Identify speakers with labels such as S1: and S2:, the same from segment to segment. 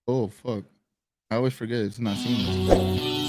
S1: Oh fuck! I always forget it's not seamless.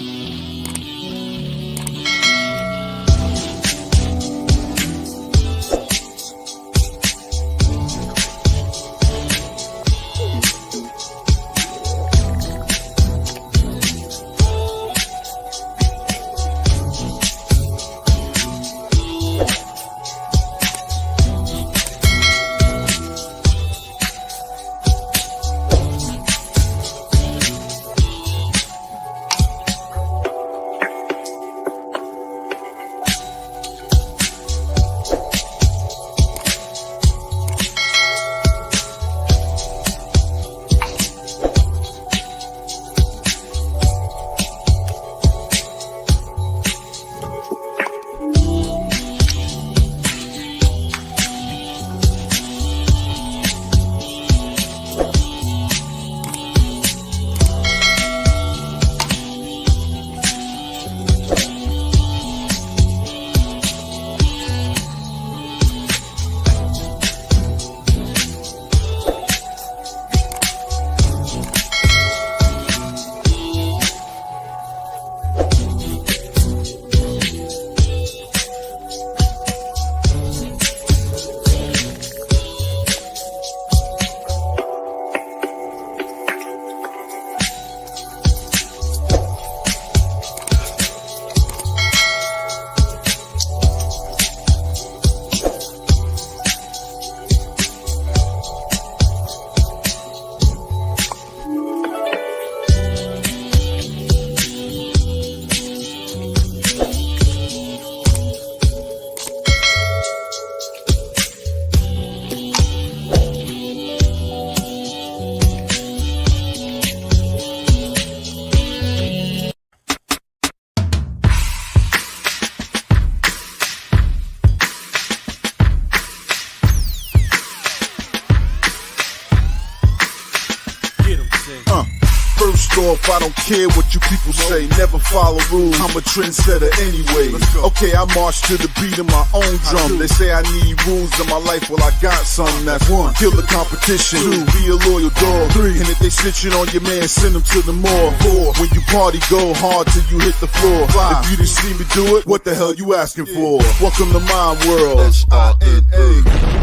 S2: First off, I don't care what you people say. Never follow rules. I'm a trendsetter anyway. Okay, I march to the beat of my own drum. They say I need rules in my life. Well, I got some. That's one. Kill the competition. Two. Be a loyal dog. Three. And if they snitching on your man, send them to the mall. Four. When you party, go hard till you hit the floor. Five. If you didn't see me do it, what the hell you asking for? Welcome to my world. SRNA.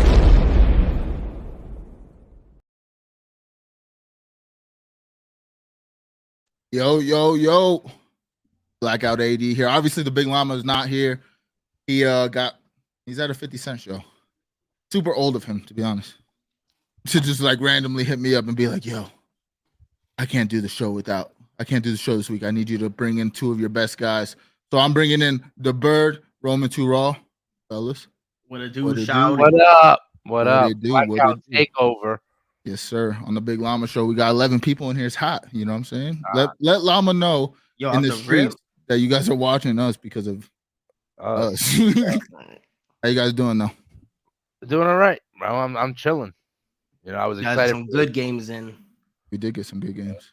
S1: Yo. Blackout AD here. Obviously, the Big Llama is not here. He's at a 50 Cent show. Super old of him, to be honest. To just like randomly hit me up and be like, yo, I can't do the show this week. I need you to bring in two of your best guys. So I'm bringing in the Bird, Roman 2 Raw. Fellas.
S3: What it do, shout?
S4: What up?
S1: What it do?
S4: Blackout takeover.
S1: Yes, sir. On the Big Llama show, we got 11 people in here. It's hot. You know what I'm saying? Let Llama know in the streets that you guys are watching us because of us. How you guys doing though?
S4: Doing all right, bro. I'm chilling. You know, I was excited.
S3: Some good games in.
S1: We did get some good games.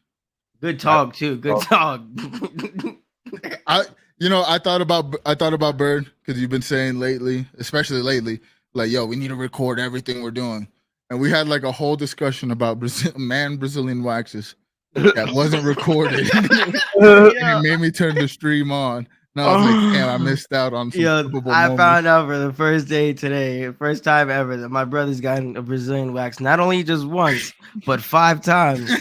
S3: Good talk too. Good talk.
S1: I thought about Bird because you've been saying lately, especially lately, like, yo, we need to record everything we're doing. And we had like a whole discussion about Brazilian waxes that wasn't recorded. And it made me turn the stream on. And I was like, damn, I missed out on some
S3: I found out for the first day today, first time ever, that my brother's gotten a Brazilian wax, not only just once, but 5 times.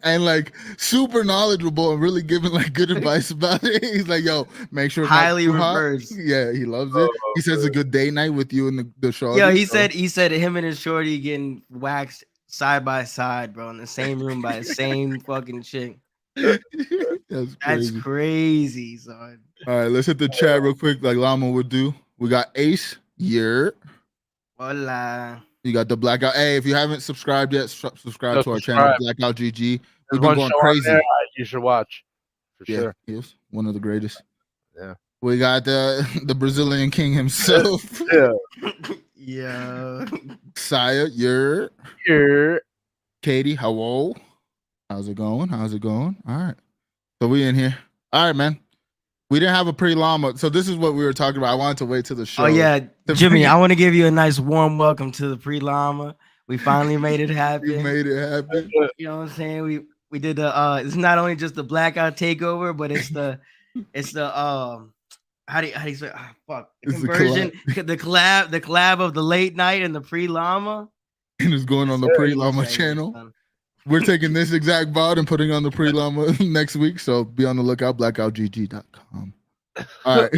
S1: And like super knowledgeable and really giving like good advice about it. He's like, yo, make sure
S3: highly reversed.
S1: Yeah, he loves it. He says a good day night with you and the shorty.
S3: Yeah, he said him and his shorty getting waxed side by side, bro, in the same room by the same fucking chick. That's crazy, son.
S1: All right, let's hit the chat real quick, like Llama would do. We got Ace,
S3: Hola.
S1: You got the Blackout. Hey, if you haven't subscribed yet, subscribe to our channel, Blackout GG. We've been going crazy.
S4: There, you should watch for sure.
S1: He is one of the greatest.
S4: Yeah.
S1: We got the Brazilian king himself.
S3: Yeah.
S1: Saya, you're
S4: here.
S1: Katie, hello. How's it going? All right. So we in here. All right, man. We didn't have a pre-llama, so this is what we were talking about. I wanted to wait till the show.
S3: Oh yeah, Jimmy, I want to give you a nice warm welcome to the pre-llama. We finally made it happen.
S1: You made it happen.
S3: You know what I'm saying? We did the it's not only just the blackout takeover, but it's the how do you say fuck the conversion, the collab of the late night and the pre-llama.
S1: And it's going on the pre-llama channel. We're taking this exact VOD and putting on the pre-llama next week. So be on the lookout, blackoutgg.com. All right.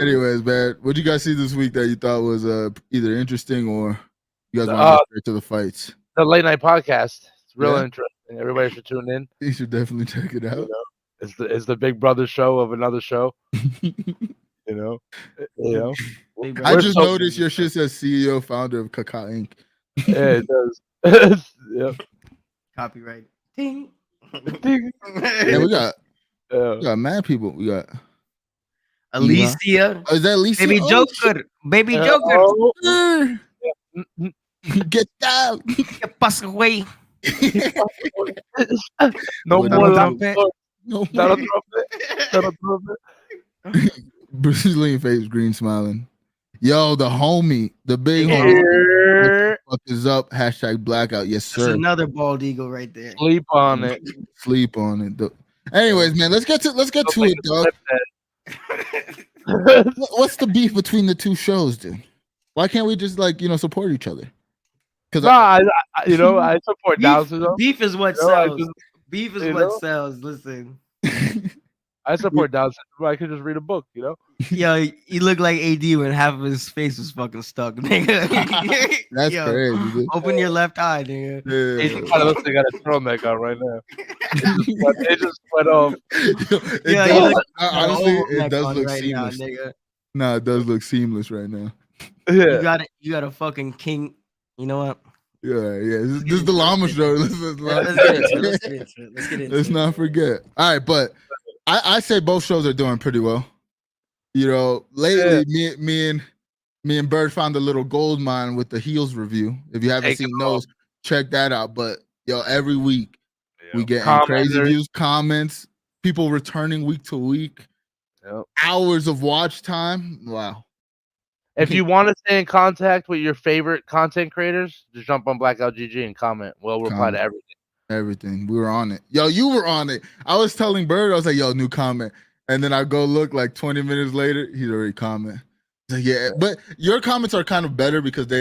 S1: Anyways, man, what you guys see this week that you thought was either interesting or you guys want to get straight to the fights?
S4: The late night podcast. It's real interesting. Everybody should tune in.
S1: You should definitely check it out.
S4: It's the Big Brother show of another show. You know.
S1: I just noticed your shit says CEO, founder of Kaka Inc.
S4: Yeah, it does. Yeah.
S3: Copyright. Ding.
S1: Ding. Yeah, we got mad people. We got
S3: Alicia.
S1: Oh, is that Alicia?
S3: Baby Joker. Baby Joker.
S1: Get down.
S3: Get pass away.
S4: No more
S3: trumpet.
S1: No
S4: more.
S1: Brazilian face, green smiling. Yo, the homie, the big homie. What the fuck is up? Hashtag blackout. Yes, sir.
S3: That's another bald eagle right there.
S4: Sleep on it.
S1: Sleep on it. Anyways, man, let's get to it, dog. What's the beef between the two shows, dude? Why can't we just support each other?
S4: Because I support Dowsy.
S3: Beef is what sells. Beef is what sells. Listen.
S4: I support Dowsy. I could just read a book, Yo,
S3: you look like AD when half of his face was fucking stuck, nigga.
S1: That's crazy. Dude.
S3: Open your left eye, nigga.
S4: Yeah. He kind of looks like I got a turtleneck on right now. It just went off.
S1: Honestly, it does look seamless. Nigga. No, it does look seamless right now.
S4: Yeah.
S3: You got a fucking king. You know what?
S1: Yeah. This is the llama show. Let's get into it. Let's not forget. All right, but I say both shows are doing pretty well. Lately, me and Bird found a little gold mine with the Heels review. If you haven't seen those, check that out. But every week we get crazy views, comments, people returning week to week, hours of watch time. Wow.
S4: If you want to stay in contact with your favorite content creators, just jump on Blackout GG and comment. We'll reply to everything.
S1: Everything. We were on it. Yo, you were on it. I was telling Bird, I was like, yo, new comment. And then I go look like 20 minutes later, he's already comment. Like, yeah, but your comments are kind of better because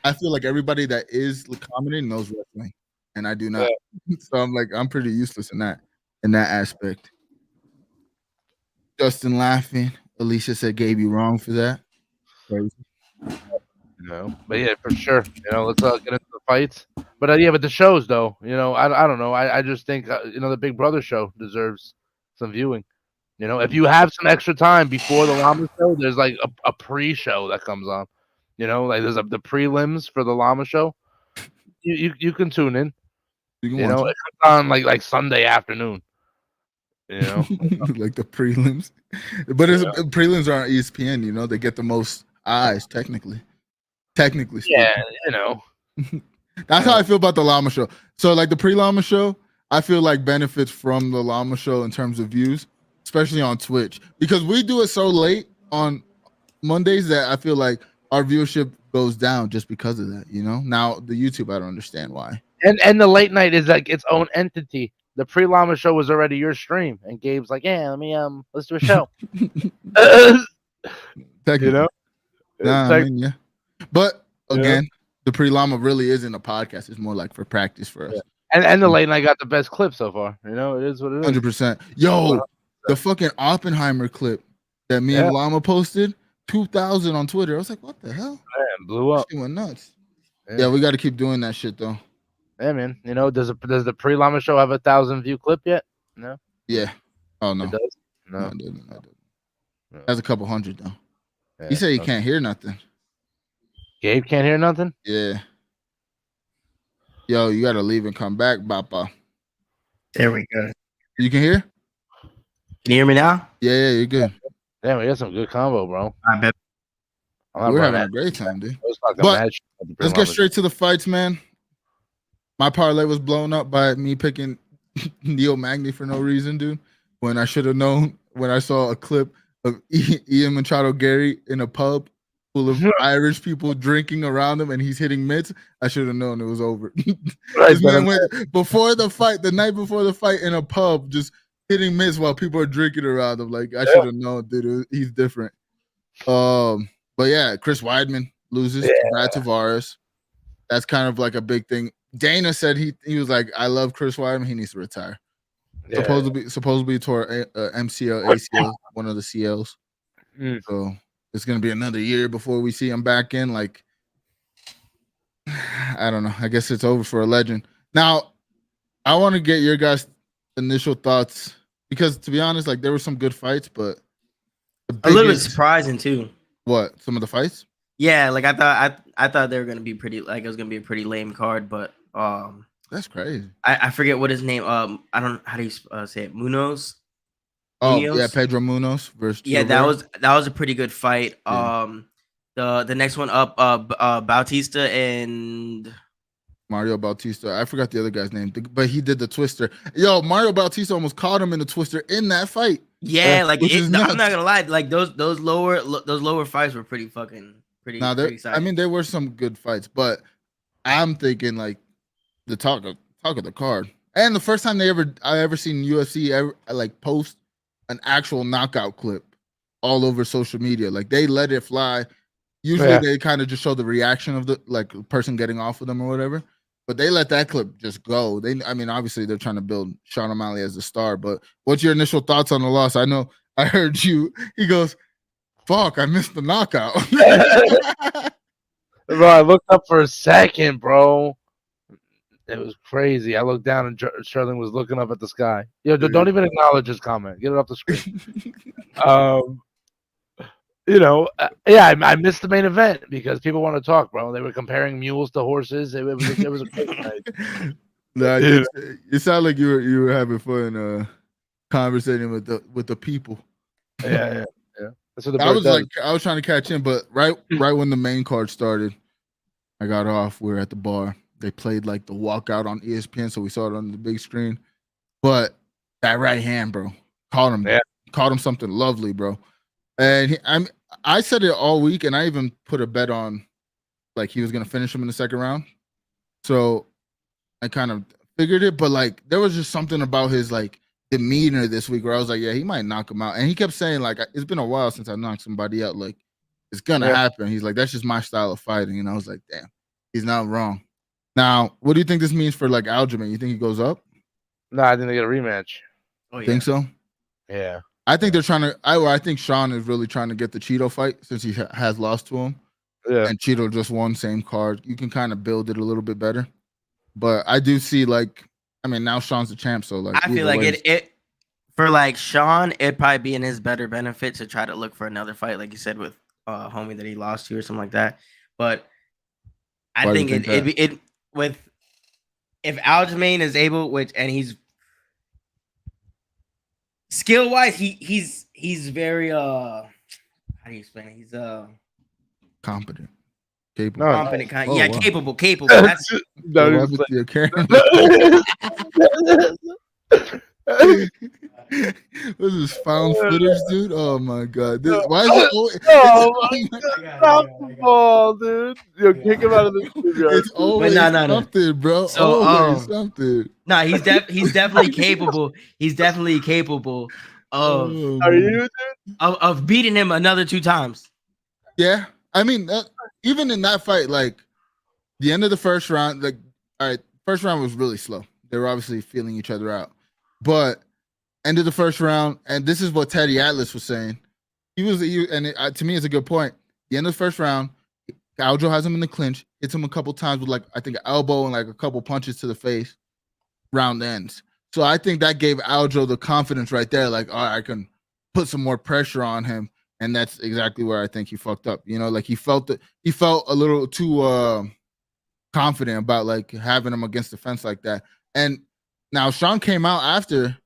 S1: I feel like everybody that is commenting knows wrestling, and I do not. Yeah. So I'm pretty useless in that aspect. Justin laughing. Alicia said Gabe you wrong for that. Crazy.
S4: But yeah, for sure. Let's get into the fights. But but the shows though, I don't know. I just think the Big Brother show deserves some viewing. If you have some extra time before the Llama show, there's like a pre-show that comes on. There's the prelims for the Llama show. You can tune in. It comes on like Sunday afternoon.
S1: Like the prelims, but prelims are on ESPN. They get the most eyes technically. Technically speaking.
S4: Yeah,
S1: That's how I feel about the Llama show. So like the pre-Llama show, I feel like benefits from the Llama show in terms of views, especially on Twitch, because we do it so late on Mondays that I feel like our viewership goes down just because of that. Now the YouTube, I don't understand why.
S4: And the late night is like its own entity. The pre-Llama show was already your stream, and Gabe's like, yeah, let me let's do a show.
S1: Yeah. But again, the pre-Llama really isn't a podcast. It's more like for practice for us.
S4: Yeah. And the late night got the best clip so far. It is what it is.
S1: 100%. Yo, the fucking Oppenheimer clip that me and Llama posted, 2,000 on Twitter. I was like, what the hell?
S4: Man, blew up.
S1: She went nuts. Yeah, we got to keep doing that shit though.
S4: Yeah, man. Does the pre-Llama show have 1,000 view clip yet? No.
S1: Yeah. Oh no.
S4: It does?
S1: No, it doesn't. No. That's a couple hundred though. Yeah, he said he can't hear nothing.
S4: Gabe can't hear nothing?
S1: Yeah. Yo, you gotta leave and come back, Bapa.
S3: There we go.
S1: You can hear?
S3: Can you hear me now?
S1: Yeah, you're good.
S4: Damn, we got some good combo, bro.
S3: I bet.
S1: We're having a great time, dude. But let's get straight to the fights, man. My parlay was blown up by me picking Neil Magny for no reason, dude. When I should have known when I saw a clip of Ian Machado Gary in a pub full of Irish people drinking around him, and he's hitting mitts. I should have known it was over.
S4: Right,
S1: This man went before the fight, the night before the fight, in a pub, just hitting mitts while people are drinking around him. Like I should have known, dude. He's different. But yeah, Chris Weidman loses to Brad Tavares. That's kind of like a big thing. Dana said he was like, I love Chris Weidman. He needs to retire. Yeah. Supposedly tore MCL, ACL, one of the CLs. So it's gonna be another year before we see him back in. Like, I don't know. I guess it's over for a legend. Now, I want to get your guys' initial thoughts because, to be honest, like there were some good fights, but
S3: a little bit surprising too.
S1: What, some of the fights?
S3: Yeah, like I thought they were gonna be pretty. Like it was gonna be a pretty lame card, but
S1: that's crazy.
S3: I forget what his name. I don't. How do you say it? Munoz.
S1: Oh yeah, Pedro Munoz versus.
S3: Yeah, that was a pretty good fight. Yeah. The next one up, Bautista and
S1: Mario Bautista. I forgot the other guy's name, but he did the twister. Yo, Mario Bautista almost caught him in the twister in that fight.
S3: Yeah, like I'm not gonna lie, like those lower fights were pretty fucking pretty.
S1: Now,
S3: pretty exciting.
S1: I mean, there were some good fights, but I'm thinking like the talk of the card, and the first time I ever seen UFC like post an actual knockout clip all over social media. Like they let it fly. Usually they kind of just show the reaction of the like person getting off of them or whatever. But they let that clip just go. I mean, obviously they're trying to build Sean O'Malley as the star. But what's your initial thoughts on the loss? I know I heard you. He goes, "Fuck, I missed the knockout."
S4: Bro, I looked up for a second, bro. It was crazy. I looked down and Sterling was looking up at the sky. Yo, don't even acknowledge his comment. Get it off the screen. I missed the main event because people want to talk, bro. They were comparing mules to horses. It was a crazy night.
S1: Nah, it sounded like you were having fun conversating with the people.
S4: Yeah. That's what
S1: I was trying to catch in, but right when the main card started, I got off. We were at the bar. They played like the walkout on ESPN, so we saw it on the big screen. But that right hand, bro, caught him something lovely, bro. And I said it all week, and I even put a bet on like he was gonna finish him in the second round. So I kind of figured it, but like there was just something about his like demeanor this week where I was like, yeah, he might knock him out. And he kept saying like, it's been a while since I knocked somebody out. Like it's gonna happen. He's like, that's just my style of fighting. And I was like, damn, he's not wrong. Now, what do you think this means for like Aljamain? You think he goes up?
S4: No, I think they get a rematch.
S3: Oh, yeah.
S1: Think so?
S4: Yeah.
S1: I think they're trying to. I think Sean is really trying to get the Cheeto fight since he has lost to him. Yeah. And Cheeto just won, same card. You can kind of build it a little bit better. But I do see like, I mean, now Sean's the champ, so like
S3: I feel like it for like Sean, it'd probably be in his better benefit to try to look for another fight, like you said with homie that he lost to or something like that. But I think it with if Aljamain is able, and he's skill wise, he's very how do you explain it? He's
S1: competent, capable.
S3: Competent, capable. That's
S1: This is found footage, dude. Oh my god! Why is it always?
S4: Stop the ball, dude. Yo, kick him out of the studio.
S1: It's always something, bro.
S3: So,
S1: always something.
S3: No, he's definitely capable. He's definitely capable of beating him another 2 times.
S1: Yeah, I mean, even in that fight, like the end of the first round, like all right, first round was really slow. They were obviously feeling each other out, but end of the first round, and this is what Teddy Atlas was saying. To me, it's a good point. The end of the first round, Aljo has him in the clinch, hits him a couple times with like I think an elbow and like a couple punches to the face. Round ends. So I think that gave Aljo the confidence right there. Like, all right, I can put some more pressure on him, and that's exactly where I think he fucked up. You know, like he felt a little too confident about like having him against the fence like that. And now Sean came out after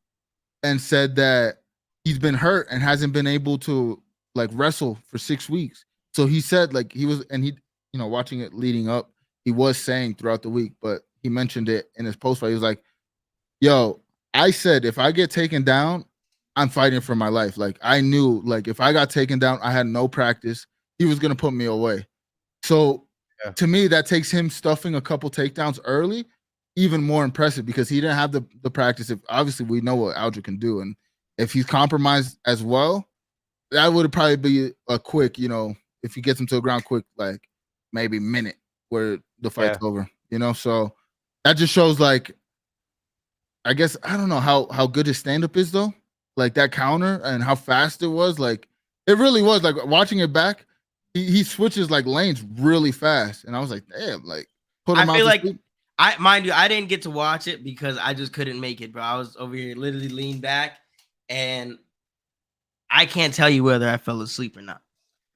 S1: and said that he's been hurt and hasn't been able to like wrestle for 6 weeks. So he said like he was, and he, you know, watching it leading up, he was saying throughout the week, but he mentioned it in his post fight. He was like, yo, I said, if I get taken down, I'm fighting for my life. Like I knew like if I got taken down, I had no practice. he was gonna put me away. So to me, that takes him stuffing a couple takedowns early even more impressive because he didn't have the practice. If obviously we know what Aljo can do, and if he's compromised as well, that would probably be a quick, if he gets him to the ground quick, like maybe minute where the fight's over, So that just shows, like, I guess I don't know how good his stand up is though, like that counter and how fast it was. Like it really was. Like watching it back, he switches like lanes really fast, and I was like, damn, like put him out. I feel like sleep.
S3: Mind you, I didn't get to watch it because I just couldn't make it, bro. I was over here literally leaned back, and I can't tell you whether I fell asleep or not.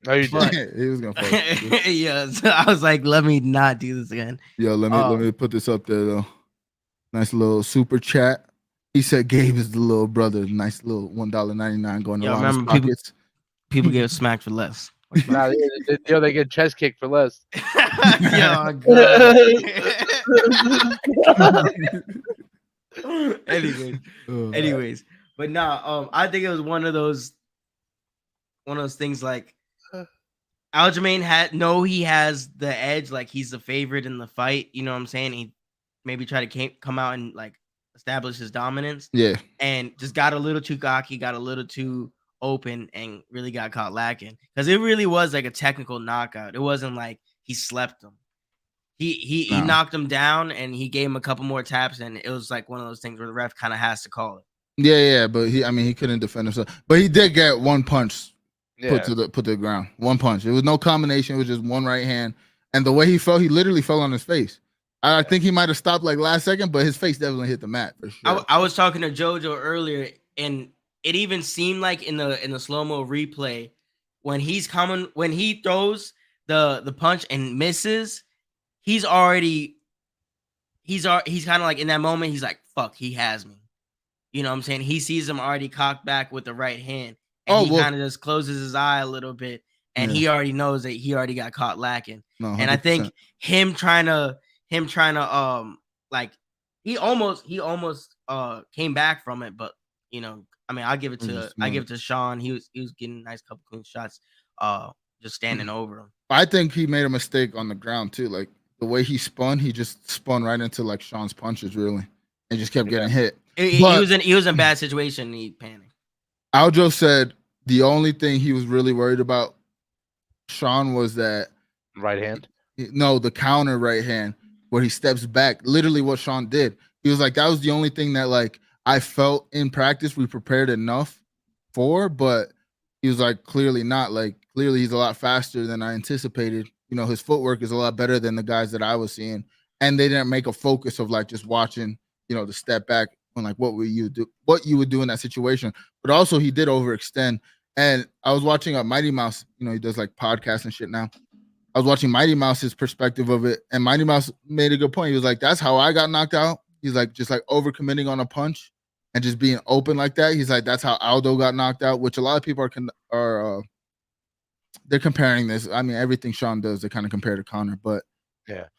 S4: No, you did.
S1: He was gonna fall asleep.
S3: Yeah, so I was like, let me not do this again.
S1: Yo, let me put this up there though. Nice little super chat. He said Gabe is the little brother. Nice little $1.99 going to Llama's pockets.
S3: People get smacked for less.
S4: Nah, they get chest kicked for less.
S3: Yo, God. anyways, but no, I think it was one of those things like Aljamain he has the edge, like he's the favorite in the fight. You know what I'm saying? He maybe try to come out and like establish his dominance.
S1: Yeah,
S3: and just got a little too cocky, got a little too open, and really got caught lacking because it really was like a technical knockout. It wasn't like he slept him. He knocked him down and he gave him a couple more taps, and it was like one of those things where the ref kind of has to call it.
S1: Yeah, but he couldn't defend himself. But he did get one punch put to the ground. One punch. It was no combination. It was just one right hand. And the way he fell, he literally fell on his face. I think he might have stopped like last second, but his face definitely hit the mat for sure.
S3: I was talking to JoJo earlier, and it even seemed like in the slow-mo replay when he throws the punch and misses, he's kind of like in that moment, he's like, fuck, he has me. You know what I'm saying? He sees him already cocked back with the right hand. And he kind of just closes his eye a little bit. And he already knows that he already got caught lacking. No, and I think him trying to like he almost came back from it, but I'll give it to Sean. He was getting a nice couple clean shots just standing over him. I
S1: think he made a mistake on the ground too. Like the way he just spun right into like Sean's punches really and just kept getting hit.
S3: He was in bad situation and he panicked.
S1: Aljo said the only thing he was really worried about Sean was that
S4: right hand.
S1: No, the counter right hand where he steps back. Literally what Sean did. He was like, that was the only thing that like I felt in practice we prepared enough for, but he was like, clearly not. Like clearly he's a lot faster than I anticipated. His footwork is a lot better than the guys that I was seeing. And they didn't make a focus of like just watching, the step back on like what you would do in that situation. But also he did overextend. And I was watching Mighty Mouse, he does like podcasts and shit now. I was watching Mighty Mouse's perspective of it, and Mighty Mouse made a good point. He was like, that's how I got knocked out. He's like, just like overcommitting on a punch and just being open like that. He's like, that's how Aldo got knocked out, which a lot of people are they're comparing this. I mean, everything Sean does, they kind of compare to Conor, but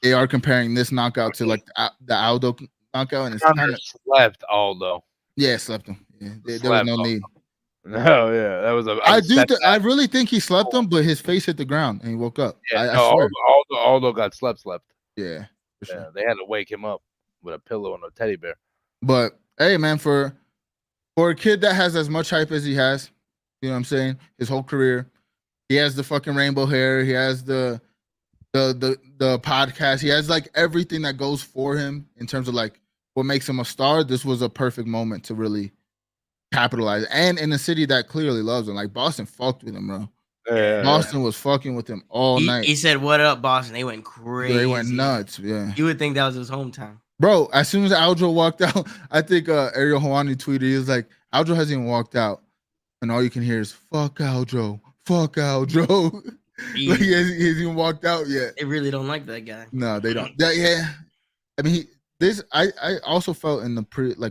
S1: they are comparing this knockout to like the Aldo knockout. And it's
S4: kind of slept Aldo.
S1: Yeah, slept him. Yeah, there was no need.
S4: No, yeah, that was
S1: I really think he slept him, but his face hit the ground and he woke up.
S4: Yeah, I swear. Aldo got slept.
S1: Yeah, for sure.
S4: They had to wake him up with a pillow and a teddy bear.
S1: But hey, man, for a kid that has as much hype as he has, you know what I'm saying, his whole career, he has the fucking rainbow hair, he has the podcast, he has like everything that goes for him in terms of like what makes him a star. This was a perfect moment to really capitalize, and in a city that clearly loves him. Like Boston fucked with him, bro. Boston was fucking with him all night.
S3: He said, "What up, Boston?" They went crazy.
S1: They went nuts. Yeah,
S3: you would think that was his hometown,
S1: bro. As soon as Aljo walked out, I think Ariel Hawani tweeted, he was like, "Aljo hasn't even walked out, and all you can hear is fuck Aljo, fuck Aljo." Like he hasn't even walked out yet.
S3: They really don't like that guy.
S1: No, they don't. Yeah, I mean, I also felt in the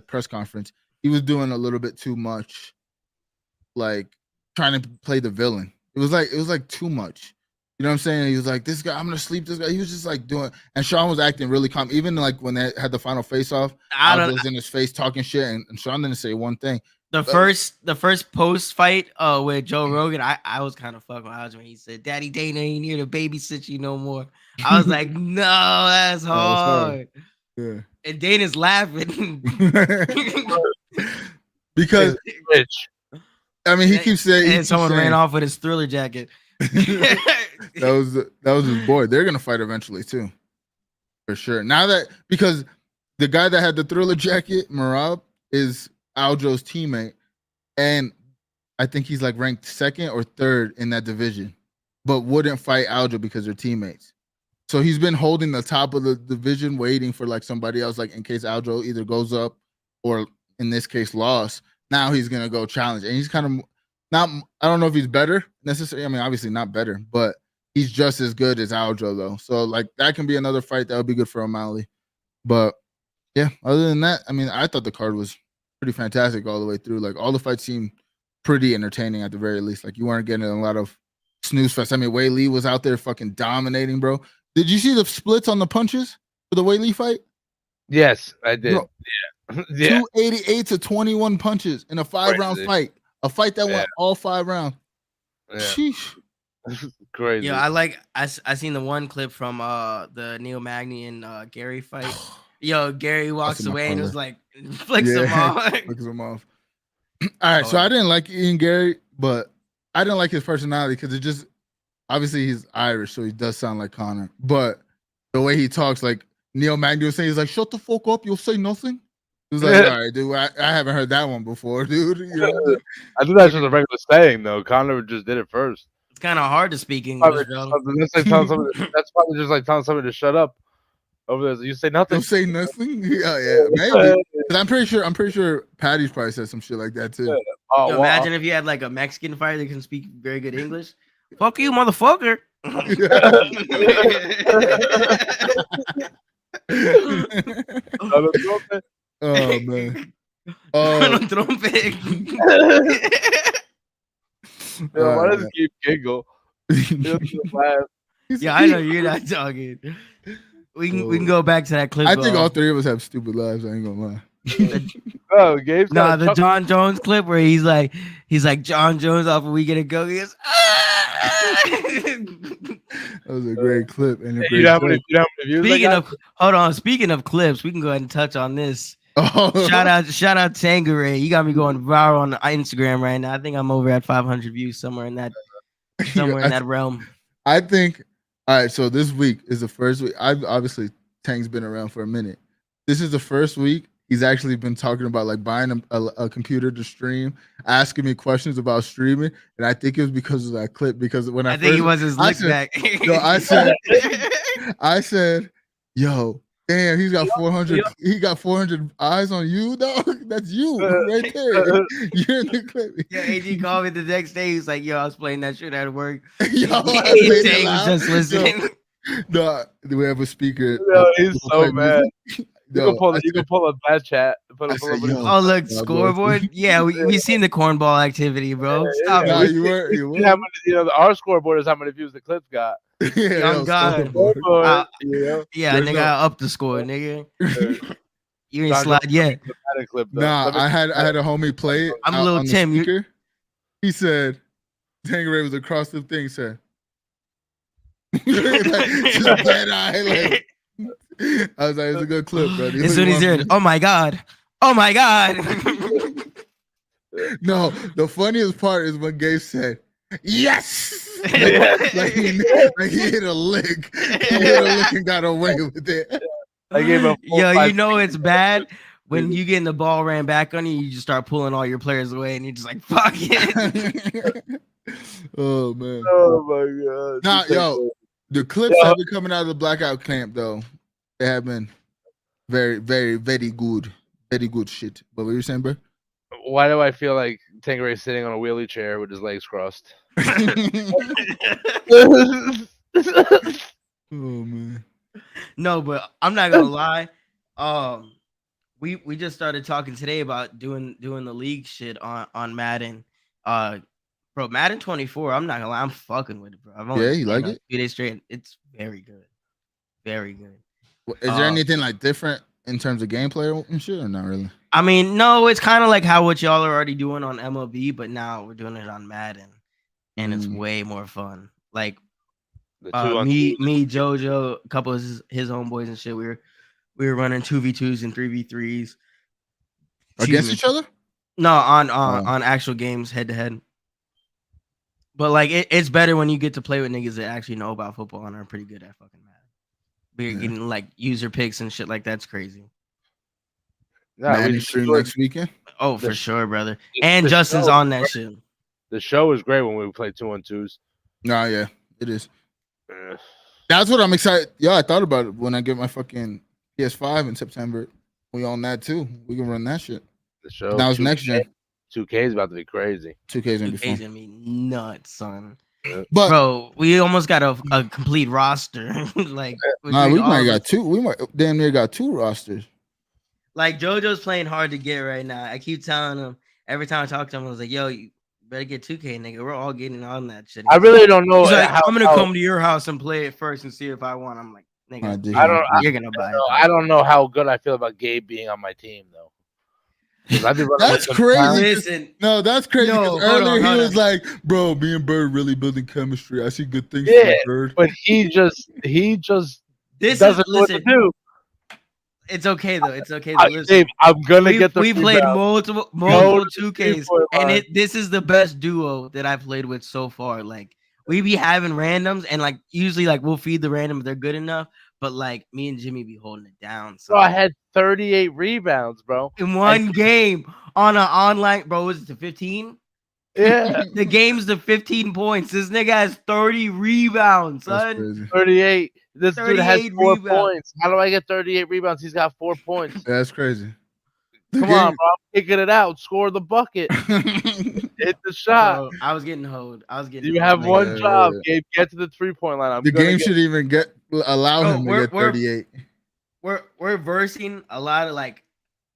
S1: press conference, he was doing a little bit too much, like trying to play the villain. It was like too much. You know what I'm saying? He was like, this guy, I'm gonna sleep this guy. He was just like doing, and Sean was acting really calm. Even like when they had the final face off, I was in his face talking shit, and Sean didn't say one thing.
S3: The first post fight with Joe Rogan, I was kind of fucking with Aljo when he said, "Daddy Dana ain't here to babysit you no more." I was like, "No, that's hard."
S1: Yeah.
S3: And Dana's laughing.
S1: Because
S4: Rich.
S1: I mean, he keeps saying,
S3: and someone ran off with his Thriller jacket.
S1: that was his boy. They're gonna fight eventually too, for sure. Now that because the guy that had the Thriller jacket, Marab, is Aljo's teammate, and I think he's like ranked second or third in that division, but wouldn't fight Aljo because they're teammates. So he's been holding the top of the division, waiting for like somebody else, like in case Aljo either goes up or in this case lost. Now he's gonna go challenge, and he's kind of not. I don't know if he's better necessarily. I mean, obviously not better, but he's just as good as Aljo though. So like that can be another fight that would be good for O'Malley. But yeah, other than that, I mean, I thought the card was pretty fantastic all the way through. Like all the fights seemed pretty entertaining at the very least. Like you weren't getting a lot of snooze fest. I mean, Wei Lee was out there fucking dominating, bro. Did you see the splits on the punches for the Wei Lee fight?
S4: Yes, I did.
S1: Bro,
S4: yeah.
S1: 288 to 21 punches in a 5-round fight. A fight that went all 5 rounds.
S4: Yeah.
S1: Sheesh.
S4: Crazy.
S3: Yeah, I seen the one clip from the Neil Magny and Gary fight. Yo, Gary walks away and it was like flicks him off.
S1: Flicks him off. All right, so I didn't like Ian Gary, but I didn't like his personality because it just obviously he's Irish, so he does sound like Connor. But the way he talks, like Neil Magny was saying, he's like, "Shut the fuck up, you'll say nothing." He was like, "All right, dude, I haven't heard that one before, dude." You know?
S4: I think that's just a regular saying, though. Connor just did it first.
S3: It's kind of hard to speak English, bro.
S4: That's probably just like telling somebody to shut up. Over there, you say nothing.
S1: Don't say nothing. Yeah, maybe. I'm pretty sure Patty's probably said some shit like that too.
S4: Oh,
S3: Yo, imagine if you had like a Mexican fighter that can speak very good English. Fuck you, motherfucker.
S1: Oh man.
S4: Why does he keep giggle?
S3: Yeah, I know you're not talking. We can go back to that clip.
S1: I think all three of us have stupid lives. I ain't gonna lie.
S3: The John Jones clip where he's like John Jones off of We Get a Go. He goes,
S1: that was a great clip and a great
S3: speaking of clips, we can go ahead and touch on this.
S1: Oh.
S3: Shout out Tangeray. You got me going viral on Instagram right now. I think I'm over at 500 views somewhere in that realm.
S1: I think. All right, so this week is the first week. Obviously Tang's been around for a minute. This is the first week he's actually been talking about like buying a computer to stream, asking me questions about streaming, and I think it was because of that clip. Because when I think
S3: it was his lick back.
S1: I said, yo. Damn, he's got 400. He got 400 eyes on you, dog. That's you right there. You're in the clip.
S3: Yeah, AG called me the next day. He was like, "Yo, I was playing that shit at work."
S1: Yo,
S3: Tang was just listening.
S1: No, we have a speaker.
S4: Yo, he's so mad. You can pull up that chat.
S3: Oh, look, scoreboard. Yeah, we seen the cornball activity, bro. Stop it.
S1: You were.
S4: Our scoreboard is how many views the clips got.
S3: Young God. Yeah, nigga, I up the score, nigga. You ain't slide yet.
S1: Nah, I had a homie play it.
S3: I'm a little Tim.
S1: He said, Tangeray was across the thing, said, just dead eye, like, I was like, it's a good clip, bro.
S3: As soon as he said, "Oh my God. Oh my God."
S1: No, the funniest part is when Gabe said, "Yes!" like he hit a lick. He hit a lick and got away with it.
S3: You know it's bad when you getting the ball ran back on you. You just start pulling all your players away, and you're just like, "Fuck it."
S1: Oh man.
S4: Oh my God.
S1: Nah, yo, the clips have been coming out of the blackout camp though. They have been very, very, very good. Very good shit. But what were you saying, bro?
S4: Why do I feel like Tangeray sitting on a wheelie chair with his legs crossed?
S1: Oh man.
S3: No, but I'm not gonna lie. We just started talking today about doing the league shit on Madden. Bro, Madden 24. I'm not gonna lie, I'm fucking with it, bro. I've only
S1: you like it?
S3: 2 days straight. It's very good, very good.
S1: Is there anything like different in terms of gameplay and shit, or not really?
S3: I mean, no, it's kind of like how what y'all are already doing on MLB, but now we're doing it on Madden, and it's way more fun. Like
S4: The 2-on-2.
S3: me, JoJo, a couple of his homeboys and shit. We were running 2v2s and 3v3s
S1: Against each other?
S3: No, on actual games head to head. But like it's better when you get to play with niggas that actually know about football and are pretty good at fucking Madden. We're getting like user picks and shit like that's crazy.
S1: Madden stream next weekend.
S3: Oh, for sure, brother. And Justin's on that shit.
S4: The show is great when we play 2-on-2s.
S1: No, yeah, it is. That's what I'm excited. Yeah, I thought about it when I get my fucking PS5 in September. We own that too. We can run that shit.
S4: The show.
S1: That was next gen.
S4: 2K is about to be crazy.
S1: 2K is
S3: gonna be nuts, son.
S1: But
S3: bro, we almost got a complete roster. Like,
S1: nah, we might got two. We might damn near got 2 rosters.
S3: Like JoJo's playing hard to get right now. I keep telling him every time I talk to him, I was like, "Yo, you better get 2K, nigga. We're all getting on that shit."
S4: I really don't know.
S3: Like, I'm gonna come to your house and play it first and see if I want. I'm like, nigga, you're gonna buy it.
S4: I don't know how good I feel about Gabe being on my team though.
S1: That's crazy.
S3: Listen,
S1: no, that's crazy.
S3: No,
S1: earlier he was like, "Bro, me and Bird really building chemistry. I see good things
S4: from
S1: Bird."
S4: But he just
S3: this
S4: doesn't know what to do.
S3: It's okay though. It's okay. Though.
S4: Dave, I'm gonna get the.
S3: We played multiple 2Ks, and this is the best duo that I played with so far. Like we be having randoms, and like usually like we'll feed the random if they're good enough. But like me and Jimmy be holding it down. So
S4: I had 38 rebounds, bro,
S3: in one game on an online. Bro, was it to 15?
S4: Yeah,
S3: the game's to 15 points. This nigga has 30 rebounds, son.
S4: 38. This dude has 4
S3: rebounds.
S4: points. How do I get 38 rebounds? He's got 4 points.
S1: That's crazy.
S4: Come on, bro. I'm kicking it out. Score the bucket. Hit the shot.
S3: Bro, I was getting hoed.
S4: You have one job, Gabe. Get to the 3-point line.
S1: The game should even allow him to get 38.
S3: We're versing a lot of like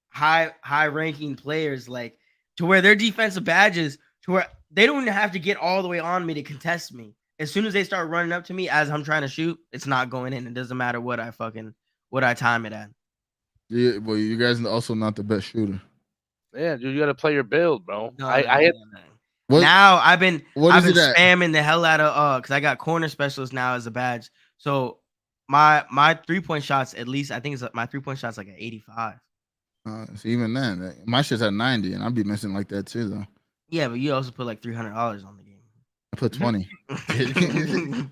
S3: high ranking players, like to where their defensive badges to where they don't even have to get all the way on me to contest me. As soon as they start running up to me as I'm trying to shoot, it's not going in. It doesn't matter what I time it at.
S1: Yeah, well, you guys are also not the best shooter.
S4: Yeah, dude, you got to play your build, bro.
S3: No. Now I've been spamming the hell out of because I got corner specialist now as a badge. So my 3-point shots, at least I think it's my 3-point shots like at 85.
S1: So even then, my shit's at 90, and I'd be missing like that too, though.
S3: Yeah, but you also put like $300 on the game.
S1: I put 20.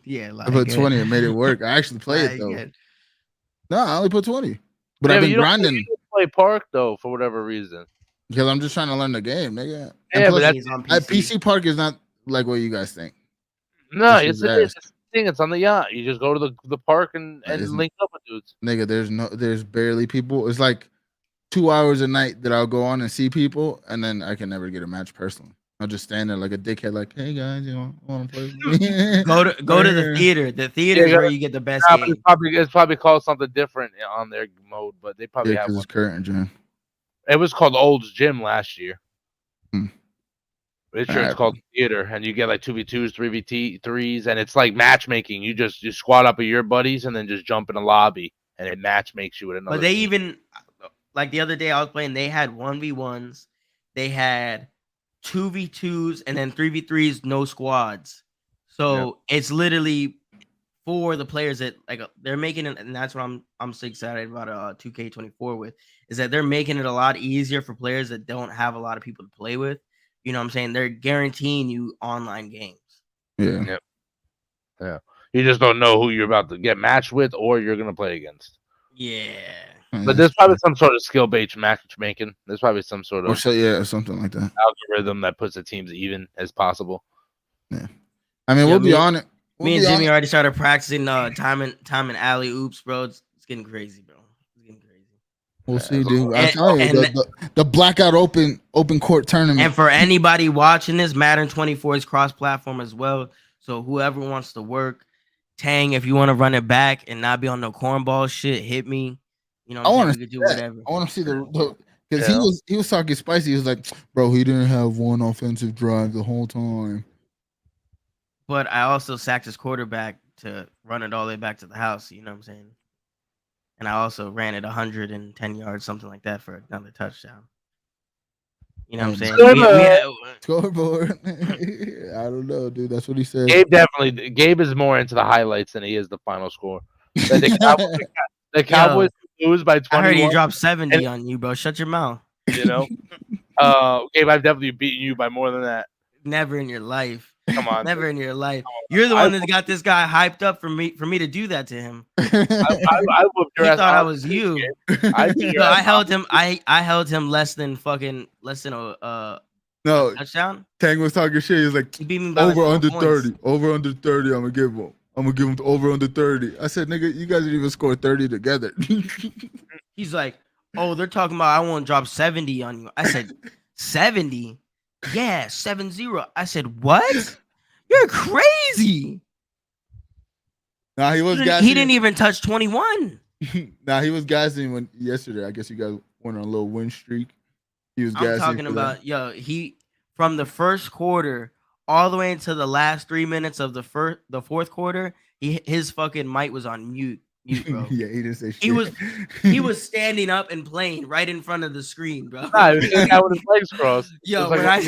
S3: Yeah, like
S1: I put 20 and made it work. I actually played it though. No, I only put 20. But I've been grinding.
S4: You don't play Park though for whatever reason.
S1: Because I'm just trying to learn the game, nigga.
S4: Yeah,
S1: plus,
S4: but
S3: on PC.
S1: PC Park is not like what you guys think.
S4: No, it's a thing. It's on the yacht. You just go to the park and link up with dudes.
S1: Nigga, there's barely people. It's like 2 hours a night that I'll go on and see people, and then I can never get a match personally. I'll just stand there like a dickhead, like, "Hey guys, you want to play with me?"
S3: go to the theater. The theater is where you get the best game.
S4: It's probably called something different on their mode, but they probably have one.
S1: It's current, John.
S4: It was called Old's Gym last year. It's
S1: Right.
S4: called theater, and you get like 2v2s, 3v3s, and it's like matchmaking. You squad up with your buddies and then just jump in a lobby, and it match makes you with another.
S3: But they even like the other day I was playing, they had 1v1s, they had 2v2s, and then 3v3s, no squads. So it's literally for the players that like they're making it, and that's what I'm so excited about 2K24 with, is that they're making it a lot easier for players that don't have a lot of people to play with. You know what I'm saying? They're guaranteeing you online games.
S1: Yeah.
S4: Yeah. You just don't know who you're about to get matched with or you're gonna play against.
S3: Yeah.
S4: But there's probably some sort of skill-based matchmaking. There's probably some sort of
S1: something like that
S4: algorithm that puts the teams even as possible.
S1: Yeah. I mean, we'll be on it.
S3: Me and Jimmy already started practicing time and alley oops, bro. It's getting crazy, bro. It's getting crazy.
S1: We'll see, dude. I'm telling you, the blackout open court tournament.
S3: And for anybody watching this, Madden 24 is cross-platform as well. So whoever wants to work, Tang, if you want to run it back and not be on no cornball shit, hit me. You know, I want to do whatever.
S1: I want to see the because he was talking spicy. He was like, "Bro, he didn't have one offensive drive the whole time."
S3: But I also sacked his quarterback to run it all the way back to the house. You know what I'm saying? And I also ran it 110 yards, something like that, for another touchdown. You know what I'm saying?
S1: Scoreboard. I don't know, dude. That's what he said.
S4: Gabe is more into the highlights than he is the final score. Like the Cowboys lose by 21.
S3: I heard he dropped 70 on you, bro. Shut your mouth.
S4: You know, Gabe, I've definitely beaten you by more than that.
S3: Never in your life.
S4: Come on,
S3: never in your life. You're the one that got this guy hyped up for me to do that to him.
S4: I whooped your
S3: He
S4: ass.
S3: thought I was you. I held him. I held him less than a touchdown.
S1: Tang was talking shit. He was like,
S3: he beat me by
S1: over
S3: like
S1: under
S3: points.
S1: 30. Over under 30. I'm gonna give him over under 30. I said, nigga, you guys didn't even score 30 together.
S3: He's like, oh, they're talking about I won't drop 70 on you. I said, 70? Yeah, 7-0. I said, what? You're crazy.
S1: Nah, he was gassing.
S3: He didn't even touch 21.
S1: Nah, he was gassing when yesterday. I guess you guys went on a little win streak. He was gassing.
S3: I'm talking about he from the first quarter all the way into the last 3 minutes of the fourth quarter. His fucking mic was on mute, bro.
S1: Yeah, he didn't say shit.
S3: He was standing up and playing right in front of the screen, bro.
S4: Nah, he was the guy with his legs crossed.
S3: Yo,
S4: when
S3: I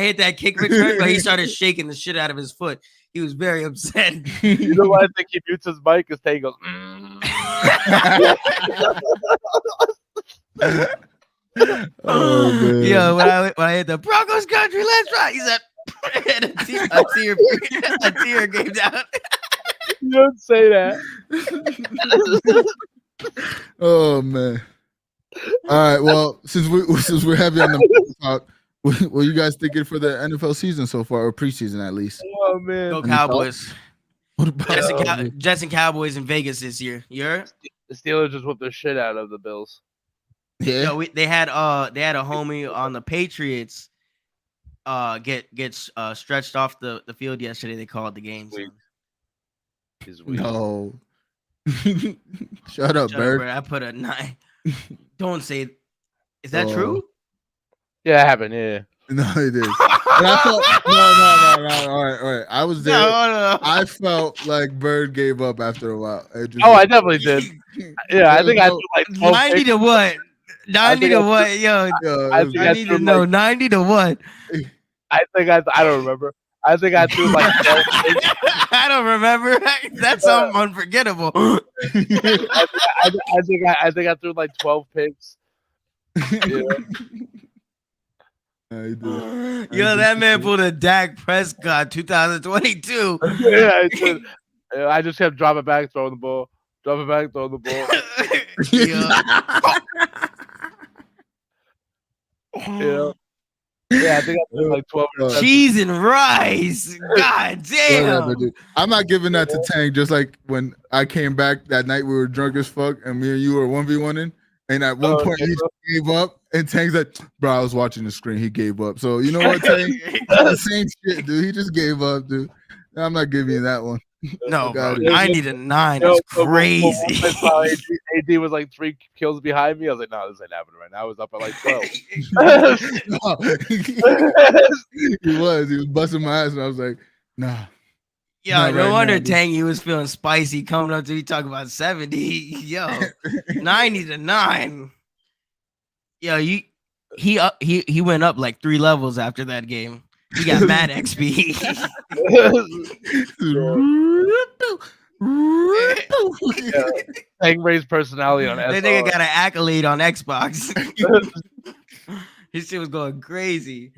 S3: hit that kick return, but he started shaking the shit out of his foot. He was very upset.
S4: You know why I think he mutes his mic? Because Tay goes.
S1: Oh, man.
S3: Yo, when I hit the Broncos country, let's ride. He said, a tear came down.
S4: You don't say that.
S1: Oh man. All right. Well, since we're heavy on the talk, what you guys thinking for the NFL season so far, or preseason at least?
S4: Oh man.
S3: Go Cowboys.
S1: What about
S3: Jets and Cowboys in Vegas this year. You heard?
S4: The Steelers just whooped the shit out of the Bills.
S1: Yeah.
S3: Yo, they had a homie on the Patriots get stretched off the field yesterday. They called the game. So.
S1: No. Shut up, Bird.
S3: I put a 9. Don't say. Is that true?
S4: Yeah, it happened. Yeah.
S1: No, it is. And I felt no. All right. I was there.
S3: No.
S1: I felt like Bird gave up after a while.
S4: I definitely did. Yeah, I think I threw like
S3: 90
S4: picks.
S3: To what? 90 to what? Yo, I need to know. 90 to what?
S4: I don't remember. I think I threw like 12 picks.
S3: I don't remember. That's something unforgettable.
S4: I think I threw like 12 picks. Yeah.
S3: Yo, that man pulled a Dak Prescott 2022.
S4: Yeah, I just kept dropping back, throwing the ball. Dropping back, throwing the ball. Yeah. Yeah, I think I threw like 12.
S3: Cheese and rice. God damn.
S1: Whatever, dude. I'm not giving that to Tank. Just like when I came back that night, we were drunk as fuck, and me and you were 1v1ing. And at one point, he just gave up. And Tank's like, bro, I was watching the screen. He gave up. So, you know what, Tank? The same shit, dude. He just gave up, dude. I'm not giving you that one.
S3: No, bro. 90 to 9 is crazy.
S4: AD was like 3 kills behind me. I was like, no, this ain't happening right now. I was up at like 12.
S1: He was busting my ass. And I was like, nah.
S3: Yo, no wonder Tangy was feeling spicy coming up to me talking about 70. Yo, 90 to 9. Yo, he went up like 3 levels after that game. He got mad XP.
S4: Tank raised personality on SR.
S3: That nigga got an accolade on Xbox. His shit was going crazy.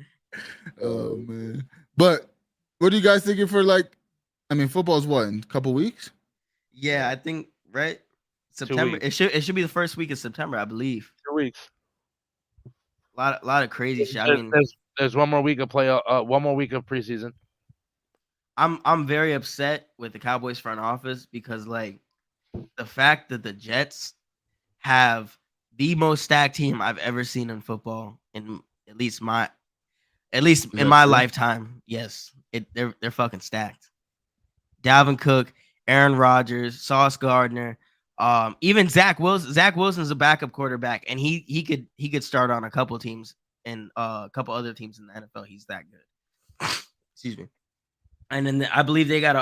S1: Oh man. But what are you guys thinking for football's what, in a couple weeks?
S3: Yeah, I think right. September. It should be the first week of September, I believe.
S4: 2 weeks.
S3: A lot of crazy shit. I mean,
S4: there's one more week of one more week of preseason.
S3: I'm very upset with the Cowboys front office because like the fact that the Jets have the most stacked team I've ever seen in football in at least my lifetime. Yes, they're fucking stacked. Dalvin Cook, Aaron Rodgers, Sauce Gardner, even Zach Wilson. Zach Wilson's a backup quarterback, and he could start on a couple teams and a couple other teams in the NFL. He's that good. Excuse me. And then I believe they got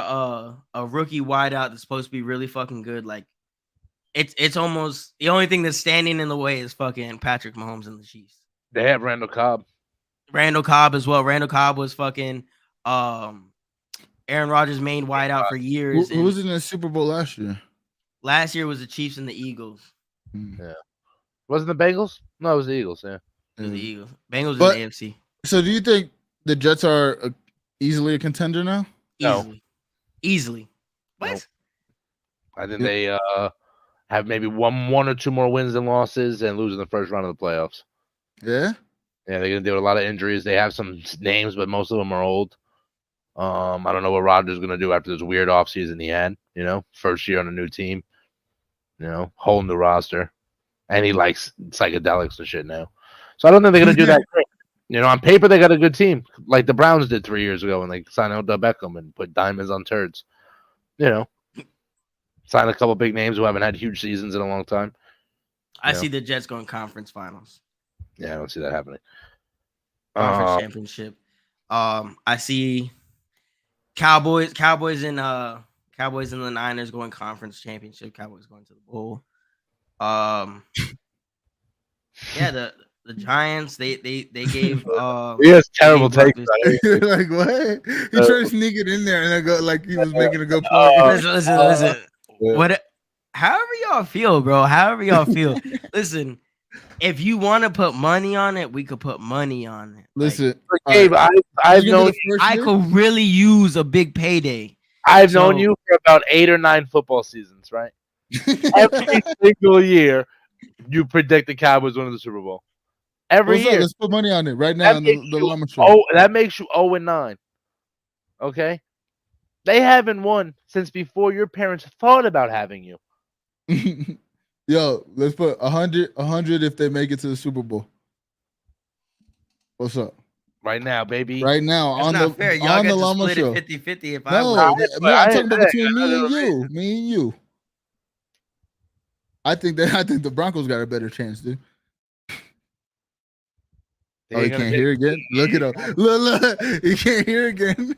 S3: a rookie wideout that's supposed to be really fucking good, like It's almost the only thing that's standing in the way is fucking Patrick Mahomes and the Chiefs.
S4: They have Randall Cobb.
S3: Randall Cobb as well. Randall Cobb was fucking Aaron Rodgers' main wideout for years.
S1: Who was in the Super Bowl last year?
S3: Last year was the Chiefs and the Eagles.
S4: Yeah. Wasn't the Bengals? No, it was the Eagles. Yeah.
S3: It was the Eagles. Bengals
S1: But-
S3: in the AFC.
S1: So do you think the Jets are easily a contender now?
S4: No.
S3: Easily. What?
S4: Nope. I think they have maybe one or two more wins than losses and lose in the first round of the playoffs.
S1: Yeah.
S4: Yeah, they're gonna deal with a lot of injuries. They have some names, but most of them are old. I don't know what Rodgers is gonna do after this weird offseason he had. You know, first year on a new team. You know, whole new roster, and he likes psychedelics and shit now. So I don't think they're gonna do that great. You know, on paper they got a good team, like the Browns did 3 years ago when they signed Odell Beckham and put diamonds on turds. You know, signed a couple big names who haven't had huge seasons in a long time.
S3: I see the Jets going conference finals.
S4: Yeah, I don't see that happening.
S3: Conference championship. I see Cowboys and the Niners going conference championship. Cowboys going to the bowl. Yeah, the Giants they gave
S4: he has terrible takes.
S1: You're like, what? He tried to sneak it in there and I go like he was making a good point.
S3: Listen. What? However y'all feel, bro. However y'all feel. Listen, if you want to put money on it, we could put money on it.
S1: Listen,
S4: Gabe, I've known
S3: I could really use a big payday.
S4: I've known you for about 8 or 9 football seasons, right? Every single year, you predict the Cowboys winning the Super Bowl. Every year.
S1: Let's put money on it right now on the Llama Show.
S4: Oh, that makes you 0-9. Okay? They haven't won since before your parents thought about having you.
S1: Yo, let's put 100 if they make it to the Super Bowl. What's up?
S4: Right now, baby.
S1: Right now
S3: That's
S1: on
S3: not
S1: the
S3: fair. Y'all
S1: on
S3: get
S1: the
S3: to
S1: Llama
S3: split
S1: Show.
S3: it 50-50 if I
S1: No,
S3: win.
S1: I'm talking about between me and you. Me and you. I think the Broncos got a better chance, dude. Oh, he can't hear again. Look it up. Look, he can't hear again.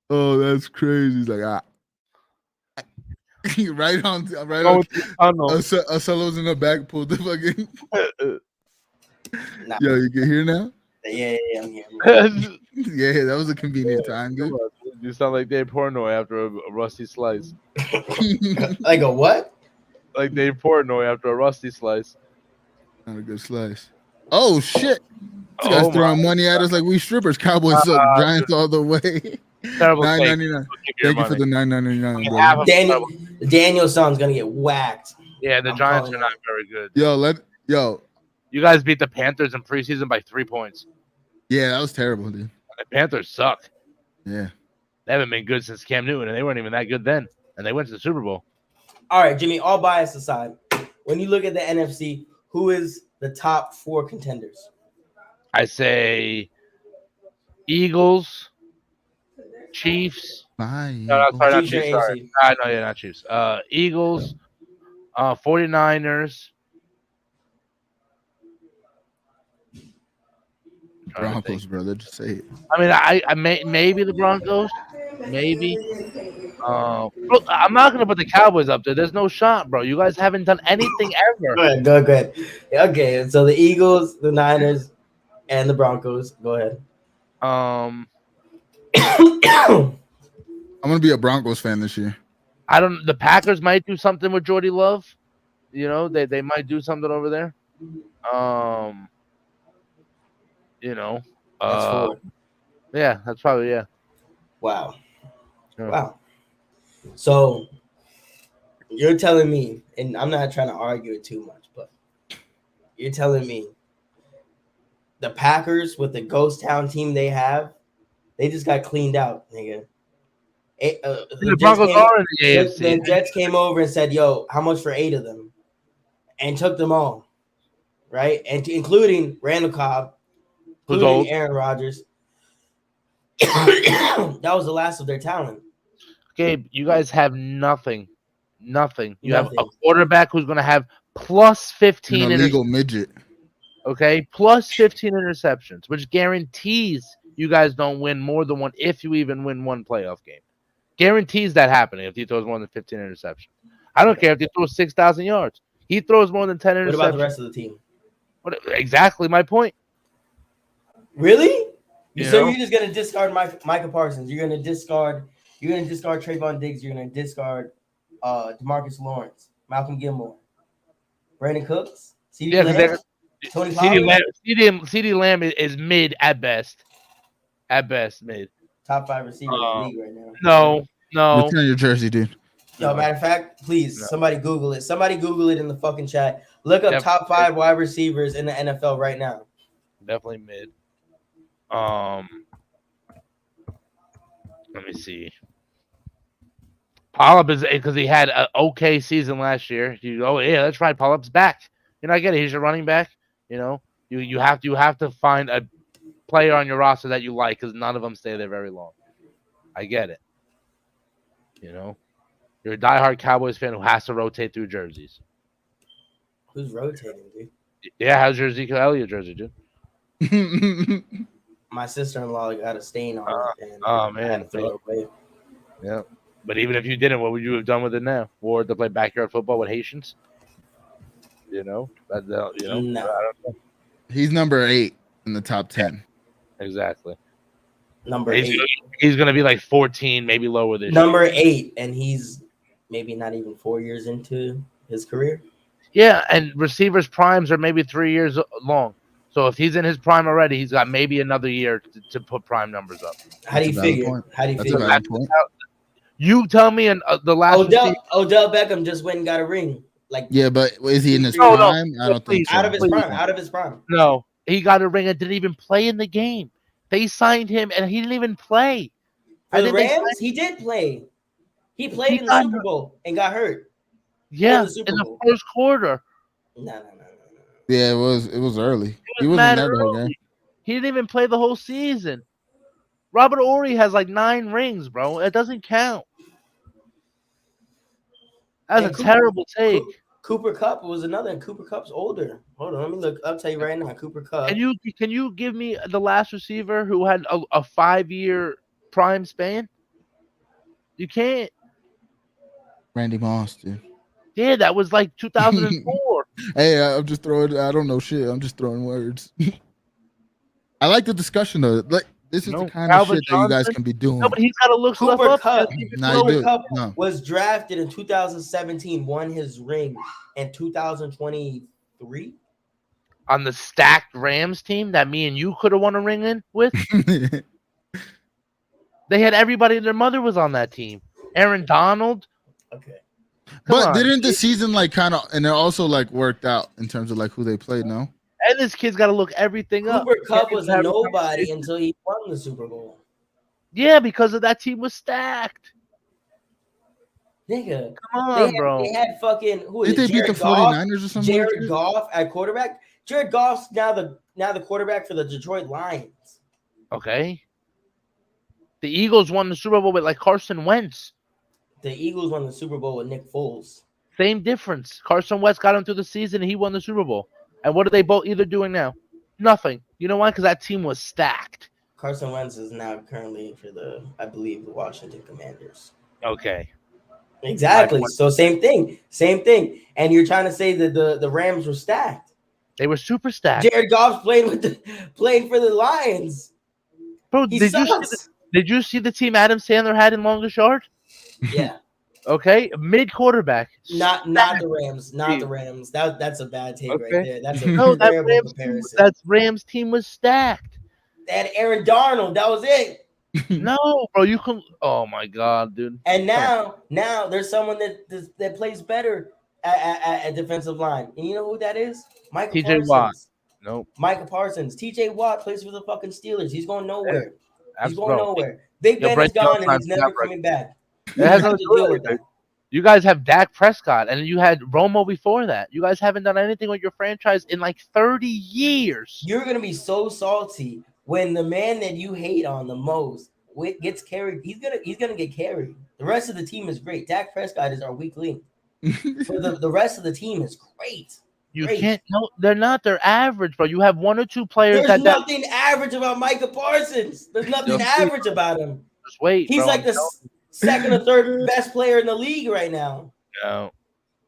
S1: Oh, that's crazy. He's like, right on. Ocelo's in the back, pulled the fucking. Yo, you can hear now?
S3: Yeah, I'm here.
S1: Yeah, that was a convenient time, dude.
S4: You sound like Dave Portnoy after a rusty slice.
S3: Like a what?
S4: Like Dave Portnoy after a rusty slice.
S1: Not a good slice. Oh shit! This guy's throwing money at us like we strippers. Cowboys suck. Giants all the way. $9.99. Thank you for the $9.99.
S3: Daniel's son's gonna get whacked.
S4: Yeah, the Giants are not very good.
S1: Yo.
S4: You guys beat the Panthers in preseason by 3 points.
S1: Yeah, that was terrible, dude.
S4: The Panthers suck.
S1: Yeah.
S4: They haven't been good since Cam Newton, and they weren't even that good then. And they went to the Super Bowl.
S3: All right, Jimmy, all bias aside, when you look at the NFC, who is the top 4 contenders?
S4: I say Eagles, Chiefs. No, sorry, not Chiefs. Sorry. No, yeah, not Chiefs. Eagles, 49ers.
S1: Broncos, brother. Just say it.
S4: I mean, I maybe the Broncos, maybe. Look, I'm not gonna put the Cowboys up there. There's no shot, bro. You guys haven't done anything ever.
S3: Go ahead. Okay, so the Eagles, the Niners, and the Broncos. Go ahead.
S1: I'm gonna be a Broncos fan this year.
S4: The Packers might do something with Jordy Love. You know, they might do something over there. You know,
S3: that's 4.
S4: Yeah, that's probably
S3: Wow. Yeah. Wow. So you're telling me, and I'm not trying to argue it too much, but you're telling me the Packers with the ghost town team they have, they just got cleaned out, nigga. The Broncos are in the AFC. The Jets came over and said, "Yo, how much for 8 of them?" and took them all, right? And including Randall Cobb, including Aaron Rodgers. That was the last of their talent.
S4: Gabe, you guys have nothing. You have a quarterback who's going to have plus 15
S1: illegal midget.
S4: Okay, plus 15 interceptions, which guarantees you guys don't win more than one if you even win one playoff game. Guarantees that happening if he throws more than 15 interceptions. I don't care if he throws 6,000 yards. He throws more than 10 interceptions.
S3: What about the rest of the team?
S4: Exactly my point.
S3: Really? So
S4: know?
S3: you're just gonna discard Micah Parsons? You're gonna discard Trayvon Diggs? You're gonna discard DeMarcus Lawrence, Malcolm Gilmore, Brandon Cooks, CeeDee Lamb, Tony Pollard?
S4: CeeDee Lamb is mid at best. At best, mid.
S3: Top 5 receiver in the league right now.
S4: No.
S1: Return your jersey, dude.
S3: Yo, matter of fact, please, somebody Google it. Somebody Google it in the fucking chat. Look up top 5 wide receivers in the NFL right now.
S4: Definitely mid. Let me see. Pollard is because he had an okay season last year. That's right. Pollard's back. I get it. He's your running back. You have to find a player on your roster that you like because none of them stay there very long. I get it. You're a diehard Cowboys fan who has to rotate through jerseys.
S3: Who's rotating, dude?
S4: Yeah, how's your Ezekiel Elliott jersey, dude?
S3: My sister-in-law got a stain on it. And
S4: man.
S3: I had to throw it away.
S4: Yeah. But even if you didn't, what would you have done with it now? Or to play backyard football with Haitians?
S3: No.
S4: I don't know.
S1: He's number 8 in the top 10.
S4: Exactly.
S3: Number 8.
S4: He's going to be like 14, maybe lower this
S3: Number 8, and he's maybe not even 4 years into his career.
S4: Yeah, and receivers' primes are maybe 3 years long. So if he's in his prime already, he's got maybe another year to put prime numbers up.
S3: How do you figure?
S4: You tell me the last
S3: Odell Beckham just went and got a ring.
S1: Yeah, but is he in his prime? I don't think so.
S3: Out of his prime.
S4: No, he got a ring and didn't even play in the game. They signed him and he didn't even play.
S3: For the Rams, he did play. He played in the Super Bowl and got hurt.
S4: Yeah, in the first quarter.
S3: No.
S1: Yeah, it was early. He wasn't there the whole game.
S4: He didn't even play the whole season. Robert Ory has like 9 rings, bro. It doesn't count. That's a terrible take.
S3: Cooper Kupp was another, and Cooper Kupp's older. Hold on, let me look. I'll tell you right now. Cooper Kupp.
S4: Can you give me the last receiver who had a 5-year prime span? You can't.
S1: Randy Moss, dude.
S4: Yeah, that was like 2004.
S1: Hey, I'm just throwing. I don't know shit. I'm just throwing words. I like the discussion though. Like this is the kind of shit that you guys can be doing.
S4: No, but he's got to look stuff up.
S3: Cooper Kupp was drafted in 2017, won his ring in 2023
S4: on the stacked Rams team that me and you could have won a ring in with. They had everybody. Their mother was on that team. Aaron Donald.
S3: Okay.
S1: But didn't the season kind of, and it also worked out in terms of who they played, no?
S4: And this kid's got to look everything up.
S3: Cooper Kupp was a nobody until he won the Super Bowl.
S4: Yeah, because of that team was stacked.
S3: Nigga.
S4: Come on, bro.
S3: They had fucking, who is it?
S1: Did they beat the 49ers or something?
S3: Jared Goff at quarterback. Jared Goff's now the quarterback for the Detroit Lions.
S4: Okay. The Eagles won the Super Bowl with Carson Wentz.
S3: The Eagles won the Super Bowl with Nick Foles.
S4: Same difference. Carson Wentz got him through the season and he won the Super Bowl. And what are they both either doing now? Nothing. You know why? Because that team was stacked.
S3: Carson Wentz is now currently for the Washington Commanders.
S4: Okay.
S3: Exactly. So same thing. And you're trying to say that the Rams were stacked.
S4: They were super stacked.
S3: Jared Goff's playing for the Lions.
S4: Bro, did you see the team Adam Sandler had in Longest Yard?
S3: Yeah.
S4: Okay, mid quarterback.
S3: Not the Rams. Not the Rams. That's a bad take right there. That's a terrible comparison.
S4: That Rams team was stacked.
S3: They had Aaron Darnold. That was it.
S4: No, bro, you can. Oh my god, dude.
S3: And now there's someone that plays better at defensive line. And you know who that is? Micah Parsons.
S4: Watt. Nope.
S3: Micah Parsons. TJ Watt plays for the fucking Steelers. He's going nowhere.
S4: Yeah,
S3: he's going nowhere. Big Ben is gone and he's never coming back.
S4: It has nothing to deal with that. You guys have Dak Prescott, and you had Romo before that. You guys haven't done anything with your franchise in 30 years.
S3: You're going to be so salty when the man that you hate on the most gets carried. He's gonna get carried. The rest of the team is great. Dak Prescott is our weak link. But the rest of the team is great.
S4: You can't. No, they're not. They're average, bro. You have 1 or 2 players.
S3: There's nothing average about Micah Parsons. There's nothing average about him.
S4: Just wait.
S3: He's
S4: bro.
S3: The second or third best player in the league right now.
S4: No,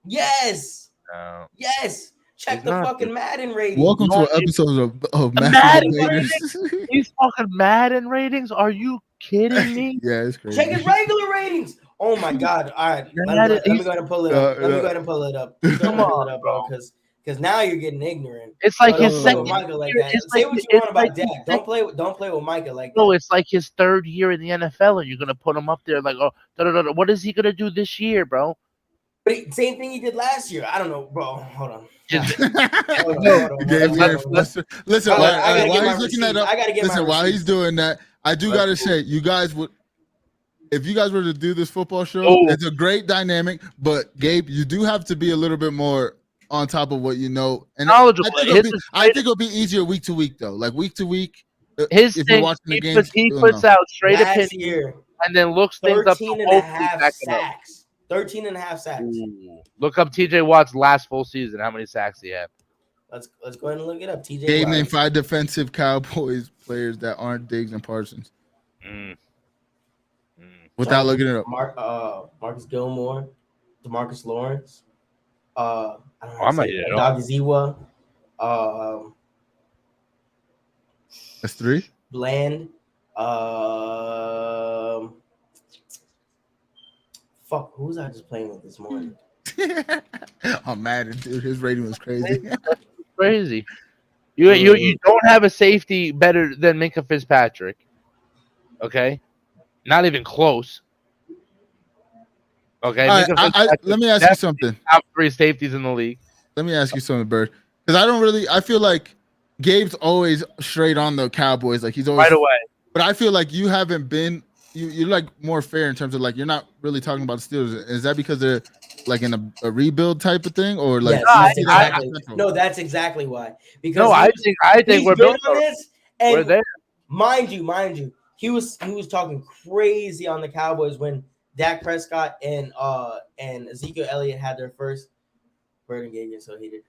S3: Yes.
S4: No.
S3: Yes. Check
S4: He's
S3: the
S4: not,
S3: fucking
S4: dude.
S3: Madden rating.
S1: Welcome to
S4: No,
S1: an episode of Madden
S4: Madden
S1: Debaters.
S4: He's fucking Madden ratings. Are you kidding me?
S1: Yeah, it's crazy.
S3: Check his regular ratings. Oh my god! All right, let me go ahead and pull it up. Let me go ahead and pull it up.
S4: Come on,
S3: bro, because now you're getting ignorant.
S4: It's like
S3: So
S4: his
S3: don't play
S4: second
S3: with Micah like
S4: year.
S3: that.
S4: It's
S3: Say
S4: like
S3: what you
S4: it's
S3: want about
S4: like
S3: Dak. Don't play with Micah like
S4: no,
S3: that.
S4: it's like his third year in the NFL, and you're gonna put him up there like, oh, what is he gonna do this year, bro?
S3: But same thing he did last year. I don't know, bro. Hold on.
S1: Listen,
S3: Hold on, I gotta
S1: while
S3: get my
S1: he's looking that
S3: receipts.
S1: up,
S3: I gotta get
S1: listen,
S3: my
S1: while he's
S3: receipts.
S1: doing that, I do gotta say, you guys would, if you guys were to do this football show, it's a great dynamic. But Gabe, you do have to be a little bit more on top of what you know, and
S4: Knowledgeable.
S1: I think it'll be easier week to week though. Like week to week,
S4: His
S1: if
S4: thing,
S1: you're watching the games,
S4: he puts out straight
S3: Last
S4: opinions
S3: year,
S4: and then looks things up.
S3: 13 and a half sacks. 13 and a half sacks.
S4: Ooh. Look up TJ Watt's last full season. How many sacks he had?
S3: Let's go ahead and look it up. TJ
S1: Gabe
S3: Watt.
S1: named 5 defensive Cowboys players that aren't Diggs and Parsons. Without looking it up.
S3: Marcus Gilmore, DeMarcus Lawrence,
S1: Ziwa. That's 3.
S3: Bland. Fuck, who was I just playing with this morning?
S1: I'm mad, dude. His rating was crazy.
S4: Crazy. You don't have a safety better than Minkah Fitzpatrick. Okay, not even close. Okay,
S1: let me ask you something.
S4: Top 3 safeties in the league.
S1: Let me ask you something, Bird. Because I feel like Gabe's always straight on the Cowboys. Like he's always
S4: right away.
S1: But I feel like you haven't been. You're like more fair in terms of like you're not really talking about the Steelers. Is that because they're like in a rebuild type of thing, or like?
S3: No, that's exactly why. Because
S4: no, I think we're built
S3: on this. And
S4: we're there.
S3: Mind you, he was talking crazy on the Cowboys when Dak Prescott and Ezekiel Elliott had their first. Burden gave you so heated.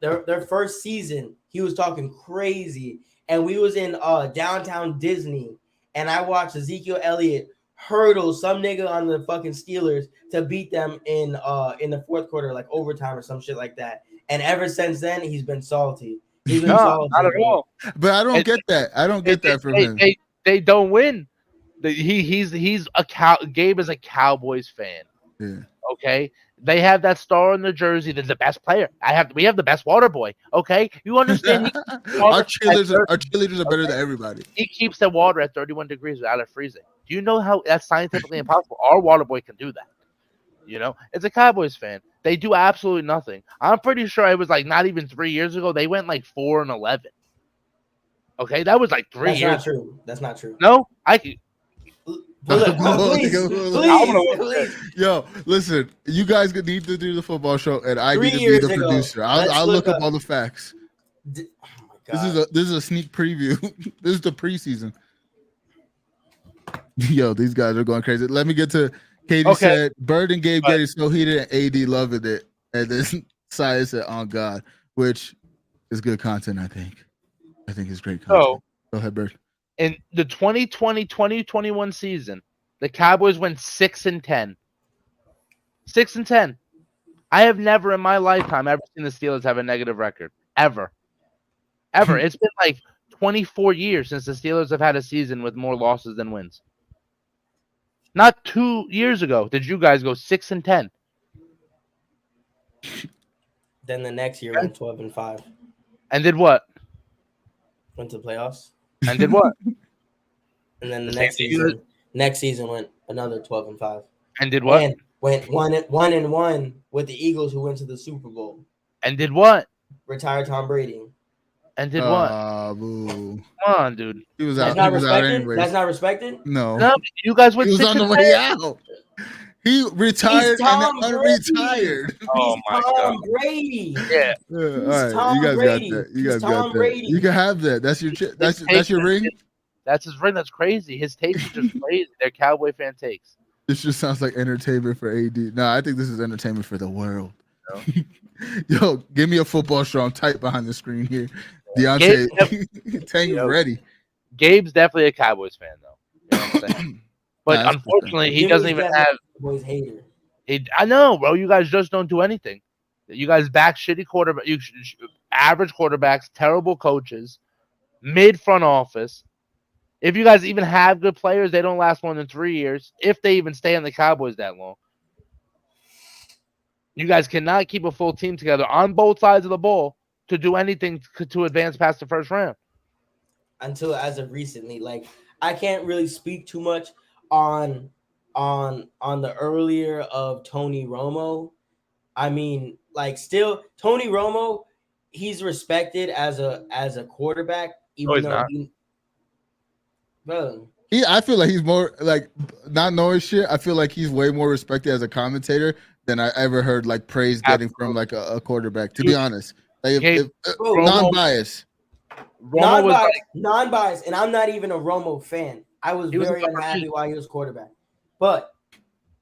S3: Their first season, he was talking crazy, and we was in downtown Disney, and I watched Ezekiel Elliott hurdle some nigga on the fucking Steelers to beat them in the fourth quarter, like overtime or some shit like that. And ever since then, he's been salty. He's been salty.
S4: Not at all.
S1: But I don't get that. I don't get that from him.
S4: They don't win. He's Gabe is a Cowboys fan.
S1: Yeah.
S4: Okay. They have that star on the jersey. That's the best player. We have the best water boy. Okay, you understand?
S1: Our cheerleaders are better than everybody.
S4: He keeps the water at 31 degrees without it freezing. Do you know how that's scientifically impossible? Our water boy can do that. You know, it's a Cowboys fan. They do absolutely nothing. I'm pretty sure it was like not even 3 years ago. They went like 4-11. Okay, that was like 3 years.
S3: That's not true. That's not true.
S4: No,
S3: Please.
S1: Yo, listen, you guys need to do the football show, and I need to be the producer. I'll look up all the facts.
S3: Oh my God.
S1: This is a sneak preview. This is the preseason. Yo, these guys are going crazy. Let me get to Katie said Bird and Gabe getting so heated and AD loving it, and then Saya said on God, which is good content. I think it's great content. Go ahead, Bird.
S4: In the 2020-2021 season, the Cowboys went 6-10. 6-10. I have never in my lifetime ever seen the Steelers have a negative record. Ever. It's been like 24 years since the Steelers have had a season with more losses than wins. Not 2 years ago did you guys go 6-10.
S3: Then the next year went 12-5.
S4: And did what?
S3: Went to the playoffs.
S4: And did what?
S3: And then the next season went another 12-5.
S4: And did what?
S3: And went 1-1 with the Eagles, who went to the Super Bowl.
S4: And did what?
S3: Retired Tom Brady.
S4: And did what?
S1: Boo.
S4: Come on, dude.
S1: He was
S3: out.
S1: That's not respected.
S3: That's not respected.
S1: No,
S4: you guys went.
S1: He was on the way out. He retired and then unretired.
S4: Oh my God.
S3: Tom Brady.
S4: Yeah.
S1: All right, you guys got that. You guys got that. You can have that. That's your ring.
S4: That's his ring. That's crazy. His takes are just crazy. They're Cowboy fan takes.
S1: This just sounds like entertainment for AD. No, I think this is entertainment for the world. No. Yo, give me a football show. I'm tight behind the screen here. Deontay, Tang ready.
S4: Gabe's definitely a Cowboys fan, though. You know what I'm saying? But unfortunately, he doesn't even have.
S3: Boys hater.
S4: I know, bro. You guys just don't do anything. You guys back shitty quarterback, average quarterbacks, terrible coaches, mid front office. If you guys even have good players, they don't last more than 3 years. If they even stay on the Cowboys that long, you guys cannot keep a full team together on both sides of the ball to do anything to advance past the first round.
S3: Until as of recently, like I can't really speak too much on the earlier of Tony Romo. I mean, like still Tony Romo, he's respected as a quarterback,
S4: No,
S3: even
S4: he's
S3: though
S4: not.
S3: bro.
S1: I feel like he's more like not knowing shit. I feel like he's way more respected as a commentator than I ever heard like praise getting from like a quarterback. To be honest, like non-biased.
S4: Romo was like,
S3: Non-biased, and I'm not even a Romo fan. I was very unhappy while he was quarterback. But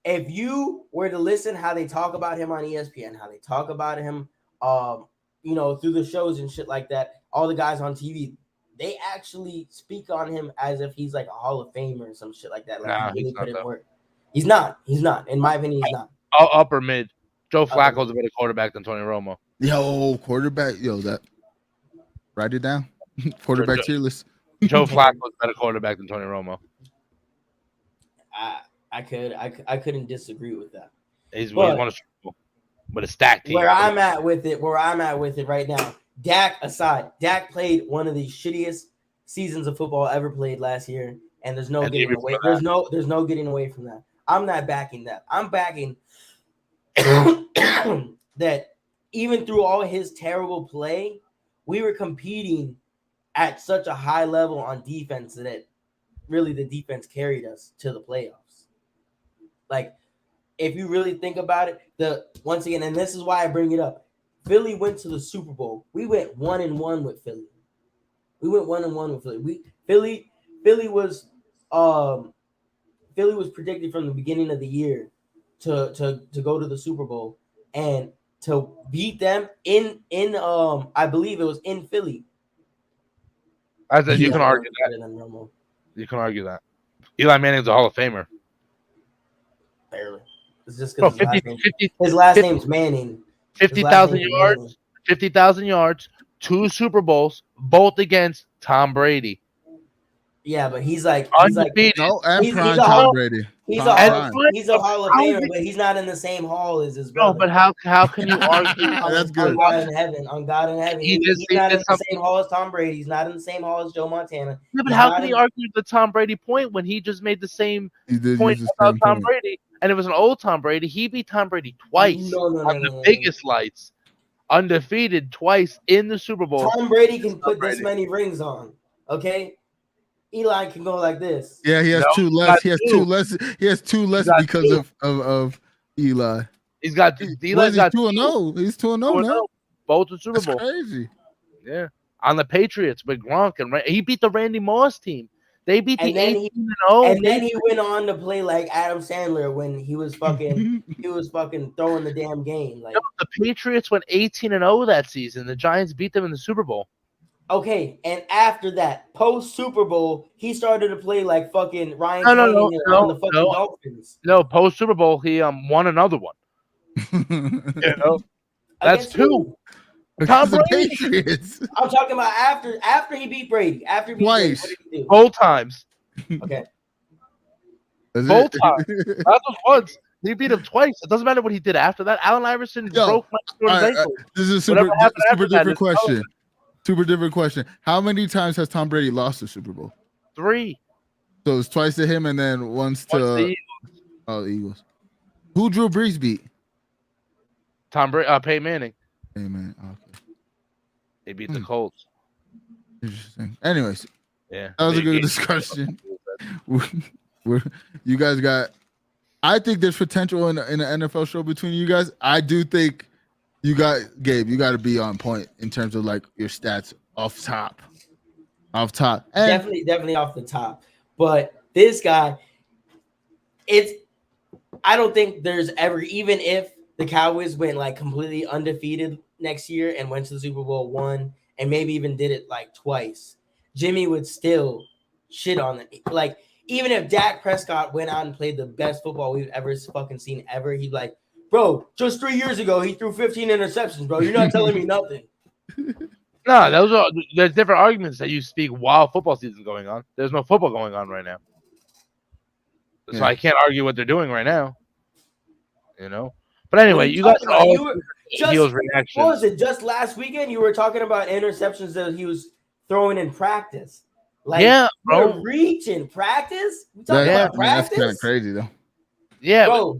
S3: if you were to listen how they talk about him on ESPN, how they talk about him, through the shows and shit like that, all the guys on TV, they actually speak on him as if he's like a Hall of Famer or some shit like that. Like he really put in work. He's not. He's not. In my opinion, he's not.
S4: Upper mid. Joe Flacco's a better quarterback than Tony Romo.
S1: Yo, quarterback. Yo, that. Write it down. Quarterback tier list.
S4: Joe Flacco's a better quarterback than Tony Romo.
S3: I couldn't disagree with that.
S4: He's won a Super Bowl with a stacked team.
S3: Where I'm at with it right now, Dak aside, Dak played one of the shittiest seasons of football ever played last year, and there's no getting away. There's no getting away from that. I'm not backing that. I'm backing that even through all his terrible play, we were competing at such a high level on defense that really the defense carried us to the playoffs. Like, if you really think about it, once again, and this is why I bring it up, Philly went to the Super Bowl. We went 1-1 with Philly. Philly was predicted from the beginning of the year to go to the Super Bowl, and to beat them in I believe it was in Philly.
S4: I said you can argue that. You can argue that. Eli Manning's a Hall of Famer.
S3: Barely. It's just because his last name's Manning.
S4: 50,000 yards. 50,000 yards. 2 Super Bowls, both against Tom Brady.
S3: Yeah, but he's
S1: Tom Brady.
S3: He's a Hall of Famer, but he's not in the same hall as his brother.
S4: No, but how can you argue?
S1: That's good.
S3: On God in heaven. He's not in the same hall as Tom Brady. He's not in the same hall as Joe Montana.
S4: Yeah, but how can he argue the Tom Brady point when he just made the same point about Tom Brady? And it was an old Tom Brady. He beat Tom Brady twice on the biggest lights. Undefeated twice in the Super Bowl.
S3: Tom Brady can put this many rings on. Okay? Eli can go like this.
S1: Yeah, he has two less. He has two less because of Eli.
S4: He's got Eli's got
S1: 2-0. He's 2-0 now.
S4: Both the Super Bowl.
S1: That's crazy.
S4: Yeah. On the Patriots with Gronk and he beat the Randy Moss team. They beat the 18-0.
S3: And then he went on to play like Adam Sandler when he was fucking throwing the damn game. Like
S4: the Patriots went 18-0 that season. The Giants beat them in the Super Bowl.
S3: Okay, and after that, post Super Bowl, he started to play like fucking Ryan on the fucking Dolphins.
S4: No, post Super Bowl, he won another one. That's two. Tom Brady.
S1: Patriots.
S3: I'm talking about after he beat Brady. After he beat
S1: twice,
S3: Brady, what did he do?
S4: Both times.
S3: Okay.
S4: Both times. That was once. He beat him twice. It doesn't matter what he did after that. Allen Iverson broke my ankle.
S1: This is a super different question. Super different question. How many times has Tom Brady lost the Super Bowl?
S4: 3.
S1: So it's twice to him and then once to the Eagles. Who Drew Brees beat?
S4: Tom Brady, Peyton Manning.
S1: Peyton Manning. Okay.
S4: They beat the Colts.
S1: Interesting. Anyways,
S4: yeah,
S1: that was a good discussion. You guys got. I think there's potential in an NFL show between you guys. I do think you got Gabe. You got to be on point in terms of like your stats off top. And
S3: Definitely off the top. But this guy, I don't think there's ever, even if the Cowboys went like completely undefeated next year and went to the Super Bowl, won, and maybe even did it like twice, Jimmy would still shit on it. Like, even if Dak Prescott went out and played the best football we've ever fucking seen ever, he'd be like, bro, just 3 years ago, he threw 15 interceptions, bro. You're not telling me nothing.
S4: No, there's different arguments that you speak while football season's going on. There's no football going on right now. So I can't argue what they're doing right now. You know? But anyway, you guys all Heels reaction.
S3: What was it? Just last weekend, you were talking about interceptions that he was throwing in practice. Like,
S4: yeah, bro.
S3: We're reaching practice. We talking about practice.
S1: That's kind of crazy though.
S4: Yeah, bro,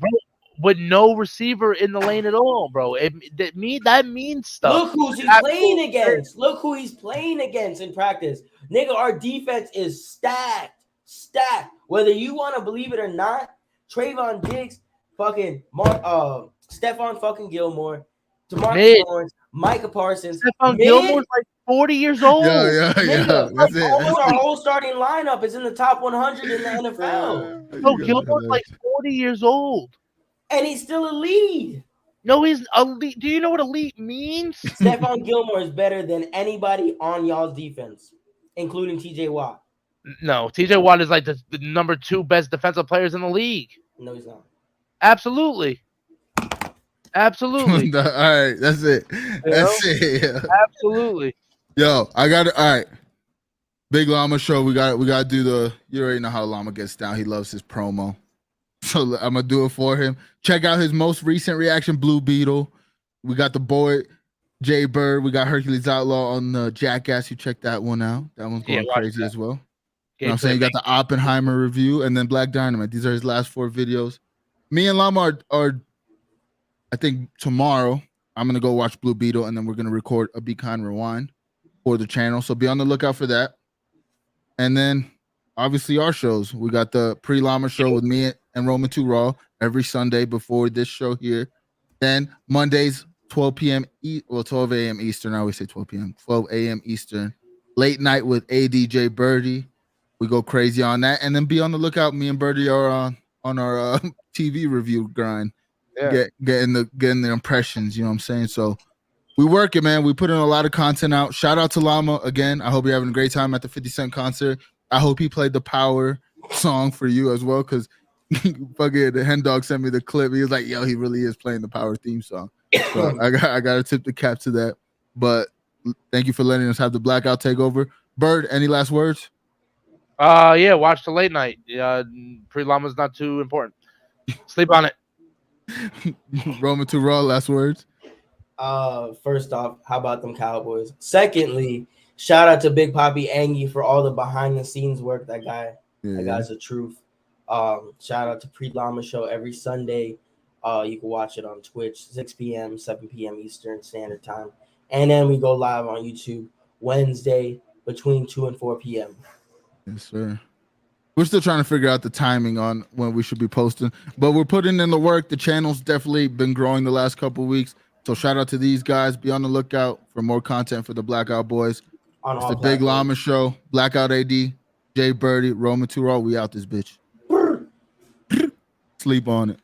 S4: with no receiver in the lane at all, bro. That means stuff.
S3: Look who's he's playing against. Look who he's playing against in practice. Nigga, our defense is stacked. Whether you want to believe it or not, Trayvon Diggs, fucking Stephon fucking Gilmore, DeMarcus Lawrence, Micah Parsons.
S4: Stephon Gilmore's like 40 years old.
S1: Yeah.
S3: That's it. Almost our whole starting lineup is in the top 100 in the NFL.
S4: No, Gilmore's like 40 years old.
S3: And he's still elite.
S4: No, he's elite. Do you know what elite means?
S3: Stephon Gilmore is better than anybody on y'all's defense, including TJ Watt.
S4: No, TJ Watt is like the number 2 best defensive players in the league.
S3: No, he's not.
S4: Absolutely.
S1: All right, that's it. That's it. Yeah.
S4: Absolutely.
S1: Yo, I got it. All right. Big Llama show. We got to do the. You already know how Llama gets down. He loves his promo. So I'm gonna do it for him. Check out his most recent reaction, Blue Beetle. We got the boy Jay Bird. We got Hercules Outlaw on the Jackass. You check that one out. That one's going crazy as well. You know what I'm saying? You got the Oppenheimer review and then Black Dynamite. These are his last 4 videos. Me and Llama are I think tomorrow I'm gonna go watch Blue Beetle and then we're gonna record a Be Kind Rewind for the channel. So be on the lookout for that. And then obviously our shows. We got the pre-Llama show with me and Roman 2 Raw every Sunday before this show here. Then Mondays, 12 p.m. 12 a.m. Eastern. I always say 12 p.m. 12 a.m. Eastern. Late night with ADJ Birdie. We go crazy on that. And then be on the lookout. Me and Birdie are on our TV review grind. Yeah. Getting the impressions, you know what I'm saying? So we work it, man. We put in a lot of content out. Shout out to Llama again. I hope you're having a great time at the 50 Cent concert. I hope he played the Power song for you as well, because fucking the Hen Dog sent me the clip. He was like, yo, he really is playing the Power theme song. So I got to tip the cap to that. But thank you for letting us have the blackout take over. Bird, any last words?
S4: Yeah, watch the late night. Pre-Llama's not too important. Sleep on it.
S1: Roman 2 Raw, last words.
S3: First off, how about them Cowboys? Secondly, shout out to Big Papi Angie for all the behind the scenes work. That guy's the truth. Shout out to Pre-Llama show every Sunday. You can watch it on Twitch, 6 p.m., 7 p.m. Eastern Standard Time. And then we go live on YouTube Wednesday between 2 and 4 p.m.
S1: Yes, sir. We're still trying to figure out the timing on when we should be posting, but we're putting in the work. The channel's definitely been growing the last couple of weeks. So shout out to these guys. Be on the lookout for more content for the Blackout Boys. It's the Big Llama show. Blackout AD, Jay Birdie, Roman 2 Raw. We out this bitch. Sleep on it.